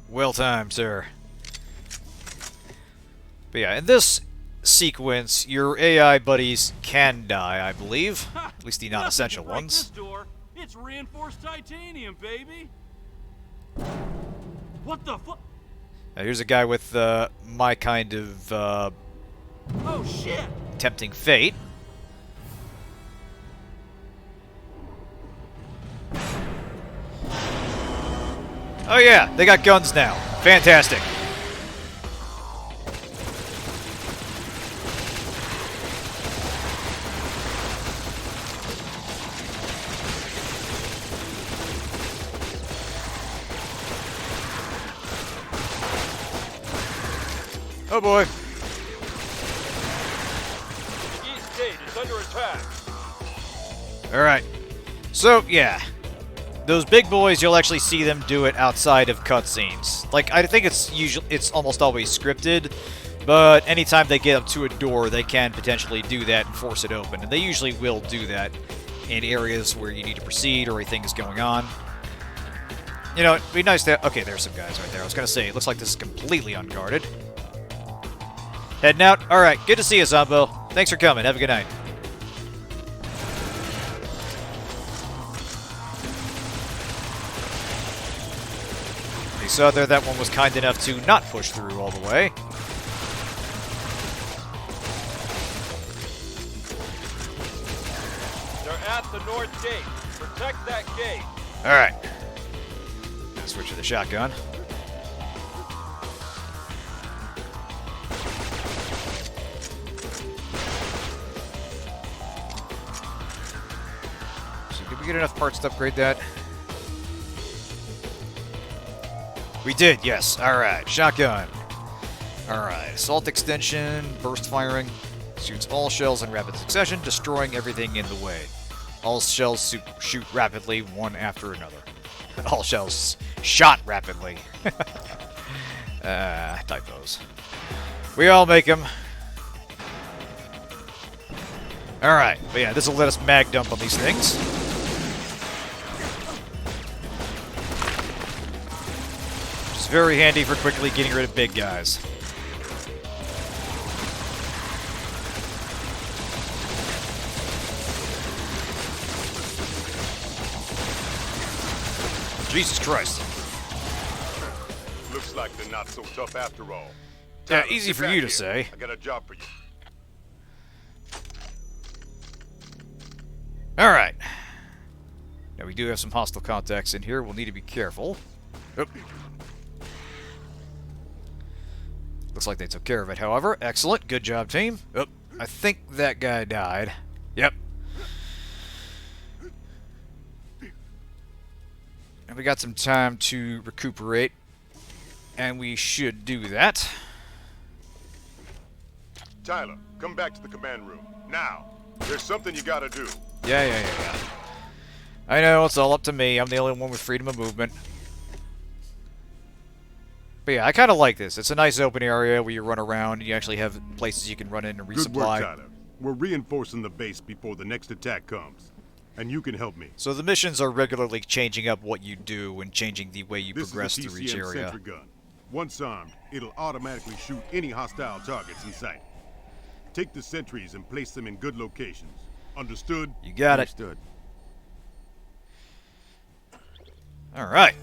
A: Well timed, sir. But yeah, in this sequence, your AI buddies can die, I believe. At least the non-essential ones.
E: This door. It's reinforced titanium, baby. What the fuck?
A: Now, here's a guy with my kind of
E: Oh shit!
A: tempting fate. Oh yeah, they got guns now. Fantastic. Oh boy.
B: East gate is under attack.
A: Alright. So, yeah. Those big boys, you'll actually see them do it outside of cutscenes. Like, I think it's almost always scripted, but anytime they get up to a door, they can potentially do that and force it open. And they usually will do that in areas where you need to proceed or anything is going on. You know, it'd be nice to... Okay, there's some guys right there. I was going to say, it looks like this is completely unguarded. Heading out? Alright, good to see you, Zombo. Thanks for coming. Have a good night. You saw there that one was kind enough to not push through all the way.
B: are at the north gate. Protect that gate.
A: Alright. Switch to the shotgun. So did we get enough parts to upgrade that? We did, yes. Alright, shotgun. Alright, assault extension, burst firing. Shoots all shells in rapid succession, destroying everything in the way. All shells shoot rapidly, one after another. All shells shot rapidly. Typos. We all make them. Alright, but yeah, this will let us mag dump on these things. Which is very handy for quickly getting rid of big guys. Jesus Christ.
I: Looks like they're not so tough after all.
A: Yeah,
I: Tyler,
A: easy
I: get
A: for
I: back
A: you to
I: here.
A: say.
I: I got a job for you.
A: Alright. Now we do have some hostile contacts in here. We'll need to be careful. Oop. Looks like they took care of it, however. Excellent. Good job, team. Oop. I think that guy died. Yep. And we got some time to recuperate. And we should do that.
I: Tyler, come back to the command room. Now. There's something you gotta do.
A: Yeah. I know, it's all up to me. I'm the only one with freedom of movement. But yeah, I kind of like this. It's a nice open area where you run around and you actually have places you can run in and resupply.
I: Good work, Tyler. We're reinforcing the base before the next attack comes. And you can help me.
A: So the missions are regularly changing up what you do and changing the way you progress
I: This is
A: through
I: the
A: each
I: TCM
A: area.
I: sentry gun. Once armed, it'll automatically shoot any hostile targets in sight. Take the sentries and place them in good locations. Understood?
A: You got it.
D: Understood.
A: Alright.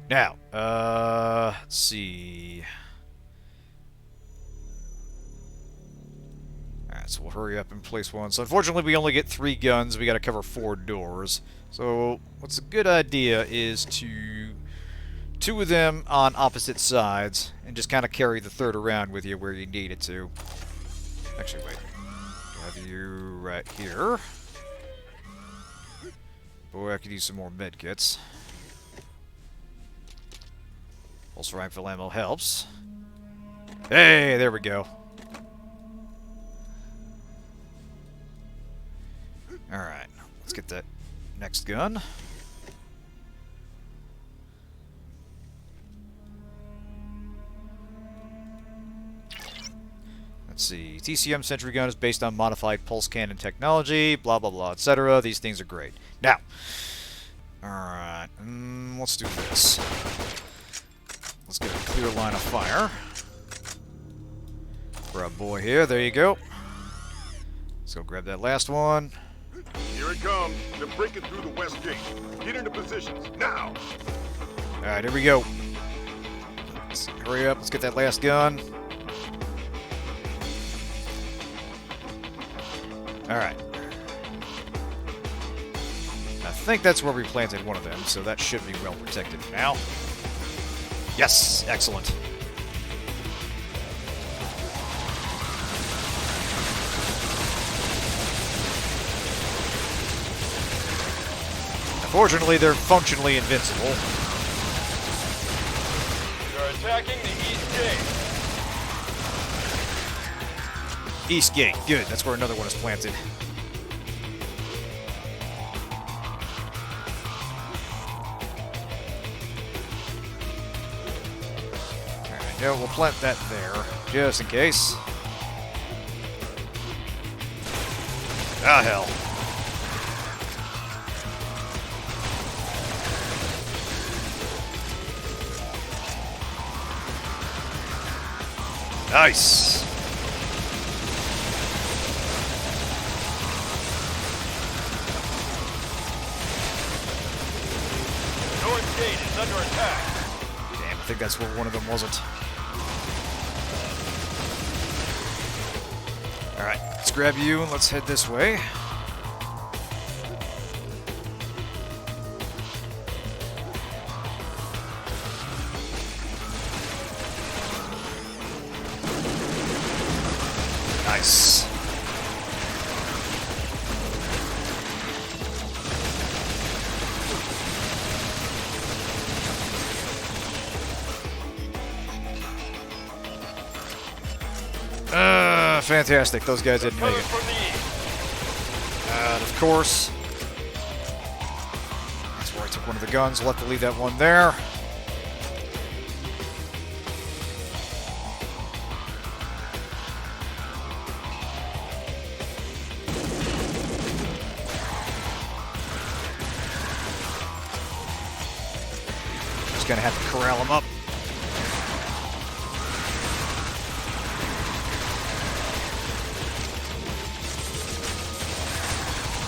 A: Now, let's see. Alright, so we'll hurry up and place one. So unfortunately we only get 3 guns. We gotta cover 4 doors. So what's a good idea is to 2 of them on opposite sides and just kind of carry the 3rd around with you where you need it to. Actually, wait. I'll have you right here. Boy, I could use some more medkits. Pulse rifle ammo helps. Hey, there we go. Alright, let's get that next gun. Let's see. TCM sentry gun is based on modified pulse cannon technology, blah blah blah, etc. These things are great. Now, alright, let's do this. Let's get a clear line of fire for our boy here. There you go. Let's go grab that last one.
I: Here it comes. They're breaking through the west gate. Get into positions, now!
A: Alright, here we go. Let's hurry up, let's get that last gun. Alright. I think that's where we planted one of them, so that should be well protected now. Yes! Excellent. Unfortunately, they're functionally invincible.
B: They're attacking the east gate.
A: East gate. Good. That's where another one is planted. Alright, yeah, we'll plant that there, just in case. Ah, hell. Nice.
B: North gate is under attack.
A: Damn, I think that's where one of them wasn't. Alright, let's grab you and let's head this way. Nice. Fantastic. Those guys didn't make it. And of course, that's where I took one of the guns. We'll have to leave that one there. Just gonna have to corral him up.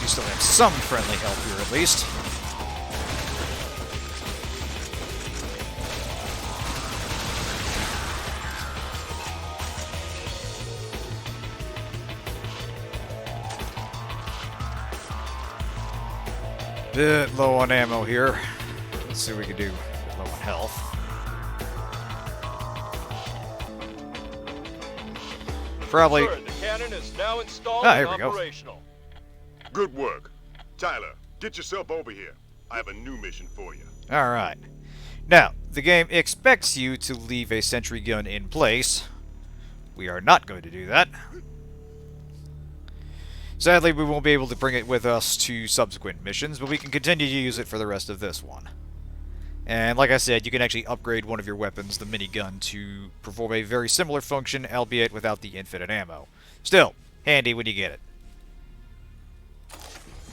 A: You still have some friendly help here, at least. Bit low on ammo here. Let's see what we can do. Low on health. Probably.
B: Sir, the cannon is now installed
A: Here
B: and
A: we go.
B: operational.
I: Good work. Tyler, get yourself over here. I have a new mission for you.
A: Alright. Now, the game expects you to leave a sentry gun in place. We are not going to do that. Sadly, we won't be able to bring it with us to subsequent missions, but we can continue to use it for the rest of this one. And like I said, you can actually upgrade one of your weapons, the minigun, to perform a very similar function, albeit without the infinite ammo. Still, handy when you get it.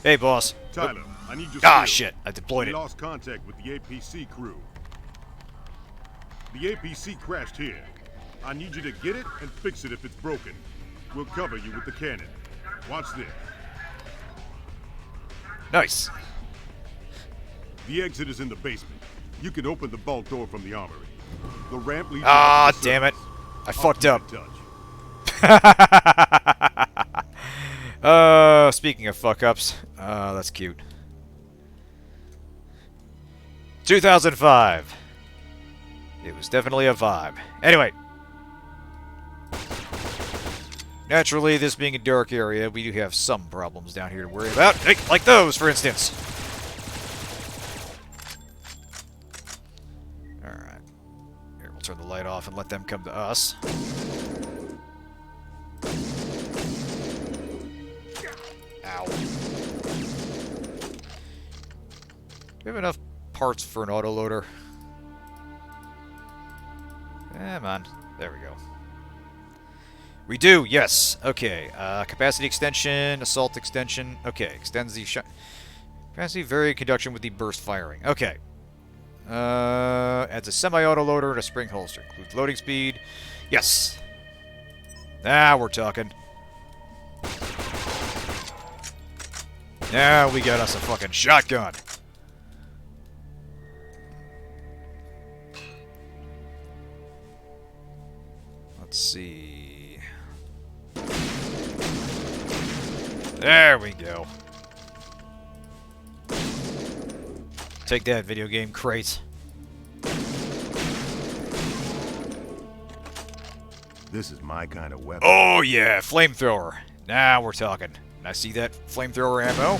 A: Hey, boss.
I: Tyler, I need your
A: Ah,
I: skills.
A: shit. I deployed
I: We
A: it.
I: lost contact with the APC crew. The APC crashed here. I need you to get it and fix it if it's broken. We'll cover you with the cannon. Watch this.
A: Nice.
I: The exit is in the basement. You can open the vault door from the armory. The ramp leads
A: Ah,
I: out to the
A: damn it.
I: surface.
A: I
I: I'll
A: fucked
I: keep
A: up.
I: in touch.
A: Speaking of fuck-ups, that's cute. 2005. It was definitely a vibe. Anyway. Naturally, this being a dark area, we do have some problems down here to worry about. Hey, like those, for instance. Alright. Here, we'll turn the light off and let them come to us. Ow. Do we have enough parts for an autoloader? Come on. There we go. We do, yes. Okay. Capacity extension, assault extension. Okay. Extends the shot. Capacity vary in conjunction with the burst firing. Okay. Adds a semi-autoloader and a spring holster. Includes loading speed. Yes. Now we're talking. Now we got us a fucking shotgun. Let's see. There we go. Take that, video game crate.
D: This is my kind of weapon.
A: Oh yeah, flamethrower. Now we're talking. Can I see that flamethrower ammo?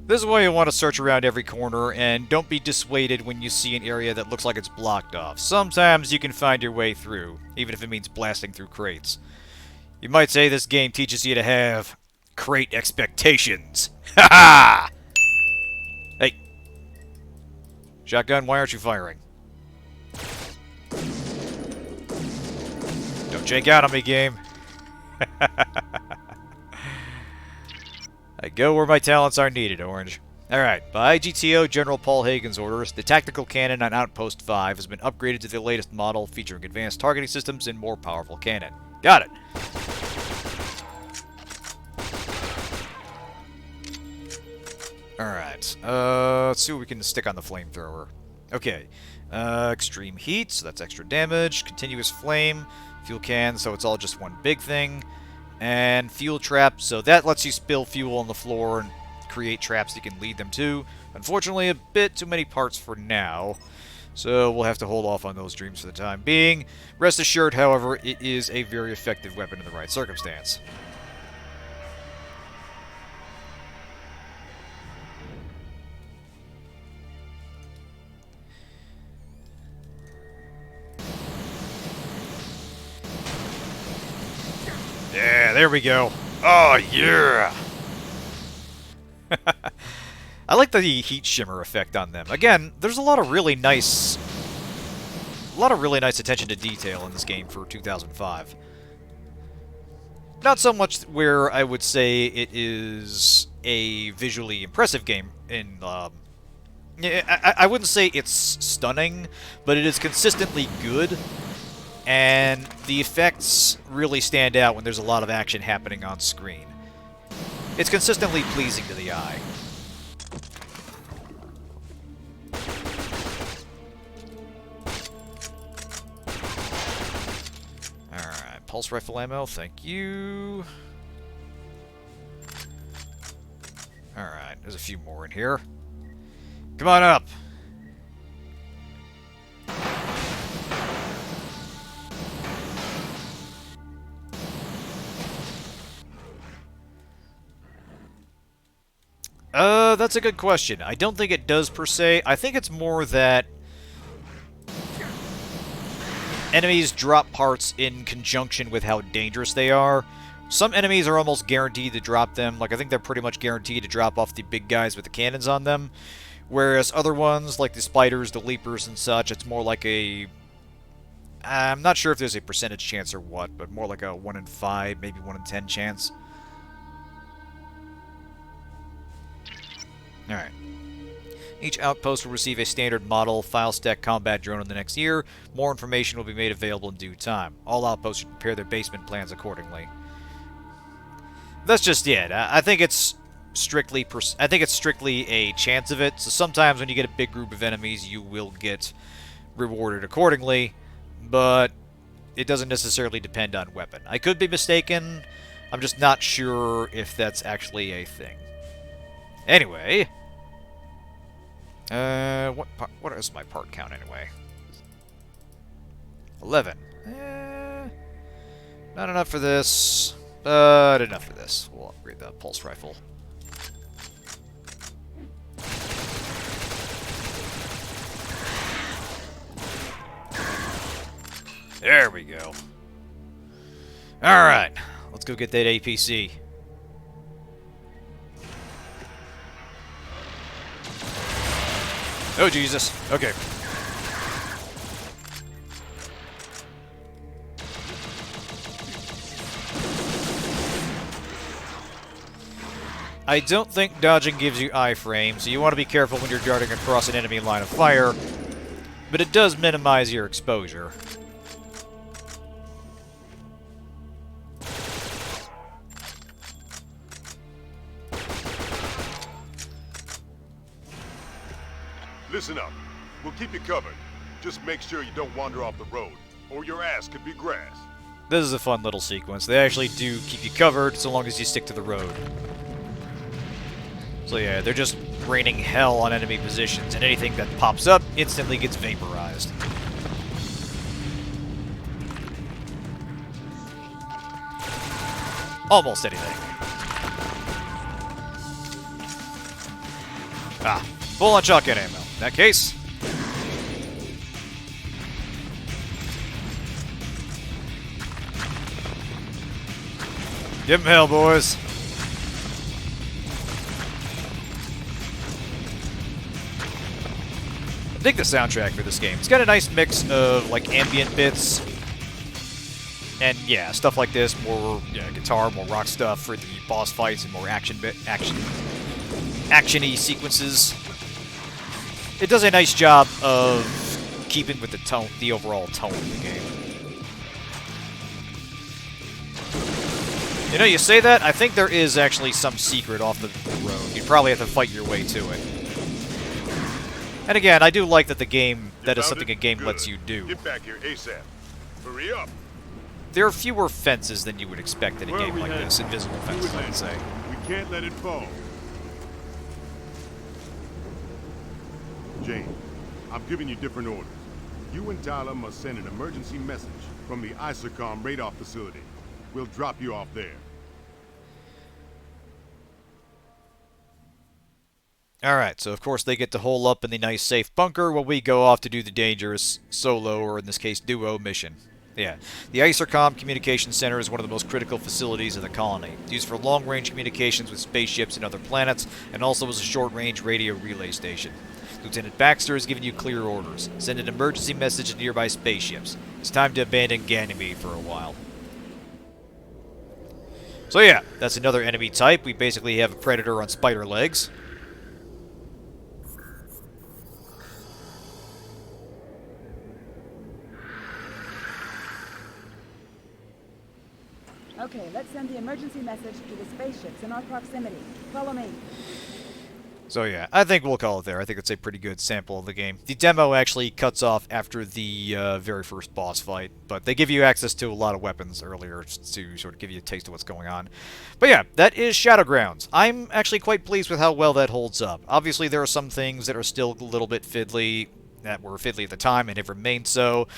A: This is why you want to search around every corner, and don't be dissuaded when you see an area that looks like it's blocked off. Sometimes you can find your way through, even if it means blasting through crates. You might say this game teaches you to have crate expectations. Ha ha! Hey. Shotgun, why aren't you firing? Don't jake out on me, game. I go where my talents are needed, Orange. Alright, by GTO General Paul Hagen's orders, the tactical cannon on Outpost 5 has been upgraded to the latest model, featuring advanced targeting systems and more powerful cannon. Got it! Alright, let's see what we can stick on the flamethrower. Okay, extreme heat, so that's extra damage, continuous flame, fuel can, so it's all just one big thing, and fuel trap, so that lets you spill fuel on the floor and create traps you can lead them to. Unfortunately, a bit too many parts for now, So we'll have to hold off on those dreams for the time being. Rest assured, however, it is a very effective weapon in the right circumstance. Yeah, there we go. Oh, yeah! I like the heat shimmer effect on them. Again, there's a lot of really nice attention to detail in this game for 2005. Not so much where I would say it is a visually impressive game. I wouldn't say it's stunning, but it is consistently good. And the effects really stand out when there's a lot of action happening on screen. It's consistently pleasing to the eye. Alright, pulse rifle ammo, thank you. Alright, there's a few more in here. Come on up! That's a good question. I don't think it does per se. I think it's more that enemies drop parts in conjunction with how dangerous they are. Some enemies are almost guaranteed to drop them. Like, I think they're pretty much guaranteed to drop off the big guys with the cannons on them. Whereas other ones, like the spiders, the leapers, and such, it's more like a... I'm not sure if there's a percentage chance or what, but more like a 1 in 5, maybe 1 in 10 chance. Alright. Each outpost will receive a standard model file stack combat drone in the next year. More information will be made available in due time. All outposts should prepare their basement plans accordingly. That's just it. I think it's strictly a chance of it. So sometimes when you get a big group of enemies, you will get rewarded accordingly, but it doesn't necessarily depend on weapon. I could be mistaken. I'm just not sure if that's actually a thing. Anyway, what is my part count anyway? 11. Not enough for this, but enough for this. We'll upgrade the pulse rifle. There we go. Alright, let's go get that APC. Oh, Jesus. Okay. I don't think dodging gives you iframe, so you want to be careful when you're darting across an enemy line of fire, but it does minimize your exposure.
I: Listen up. We'll keep you covered. Just make sure you don't wander off the road, or your ass could be grass.
A: This is a fun little sequence. They actually do keep you covered so long as you stick to the road. So yeah, they're just raining hell on enemy positions, and anything that pops up instantly gets vaporized. Almost anything. Ah, full-on shotgun ammo. In that case... give 'em hell, boys. I dig the soundtrack for this game. It's got a nice mix of, like, ambient bits. And, yeah, stuff like this. More guitar, more rock stuff for the boss fights, and more action-y sequences. It does a nice job of keeping with the overall tone of the game. You know, you say that, I think there is actually some secret off the road. You'd probably have to fight your way to it. And again, I do like that that is something a game lets you do.
I: Get back here ASAP. Hurry up.
A: There are fewer fences than you would expect in a game like this. Invisible fences, I would say.
I: We can't let it fall. Jane, I'm giving you different orders. You and Tyler must send an emergency message from the ISOCOM radar facility. We'll drop you off there.
A: Alright, so of course they get to hole up in the nice safe bunker while we go off to do the dangerous solo, or in this case duo, mission. Yeah, the ISOCOM Communications Center is one of the most critical facilities in the colony. It's used for long-range communications with spaceships and other planets, and also as a short-range radio relay station. Lieutenant Baxter has given you clear orders. Send an emergency message to nearby spaceships. It's time to abandon Ganymede for a while. So yeah, that's another enemy type. We basically have a predator on spider legs.
H: Okay, let's send the emergency message to the spaceships in our proximity. Follow me.
A: So yeah, I think we'll call it there. I think it's a pretty good sample of the game. The demo actually cuts off after the very first boss fight, but they give you access to a lot of weapons earlier to sort of give you a taste of what's going on. But yeah, that is Shadowgrounds. I'm actually quite pleased with how well that holds up. Obviously, there are some things that are still a little bit fiddly, that were fiddly at the time and have remained so.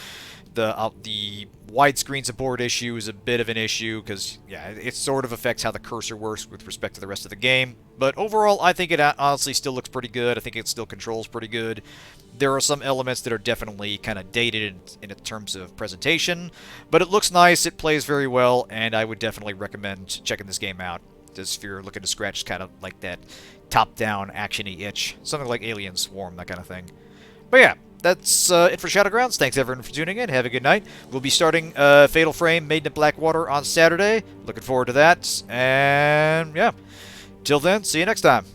A: The widescreen support issue is a bit of an issue because, yeah, it sort of affects how the cursor works with respect to the rest of the game. But overall, I think it honestly still looks pretty good. I think it still controls pretty good. There are some elements that are definitely kind of dated in terms of presentation, but it looks nice, it plays very well, and I would definitely recommend checking this game out. Just if you're looking to scratch kind of like that top-down action-y itch. Something like Alien Swarm, that kind of thing. But yeah, that's it for Shadowgrounds. Thanks everyone for tuning in. Have a good night. We'll be starting Fatal Frame Made in Blackwater on Saturday. Looking forward to that. And yeah, till then, see you next time.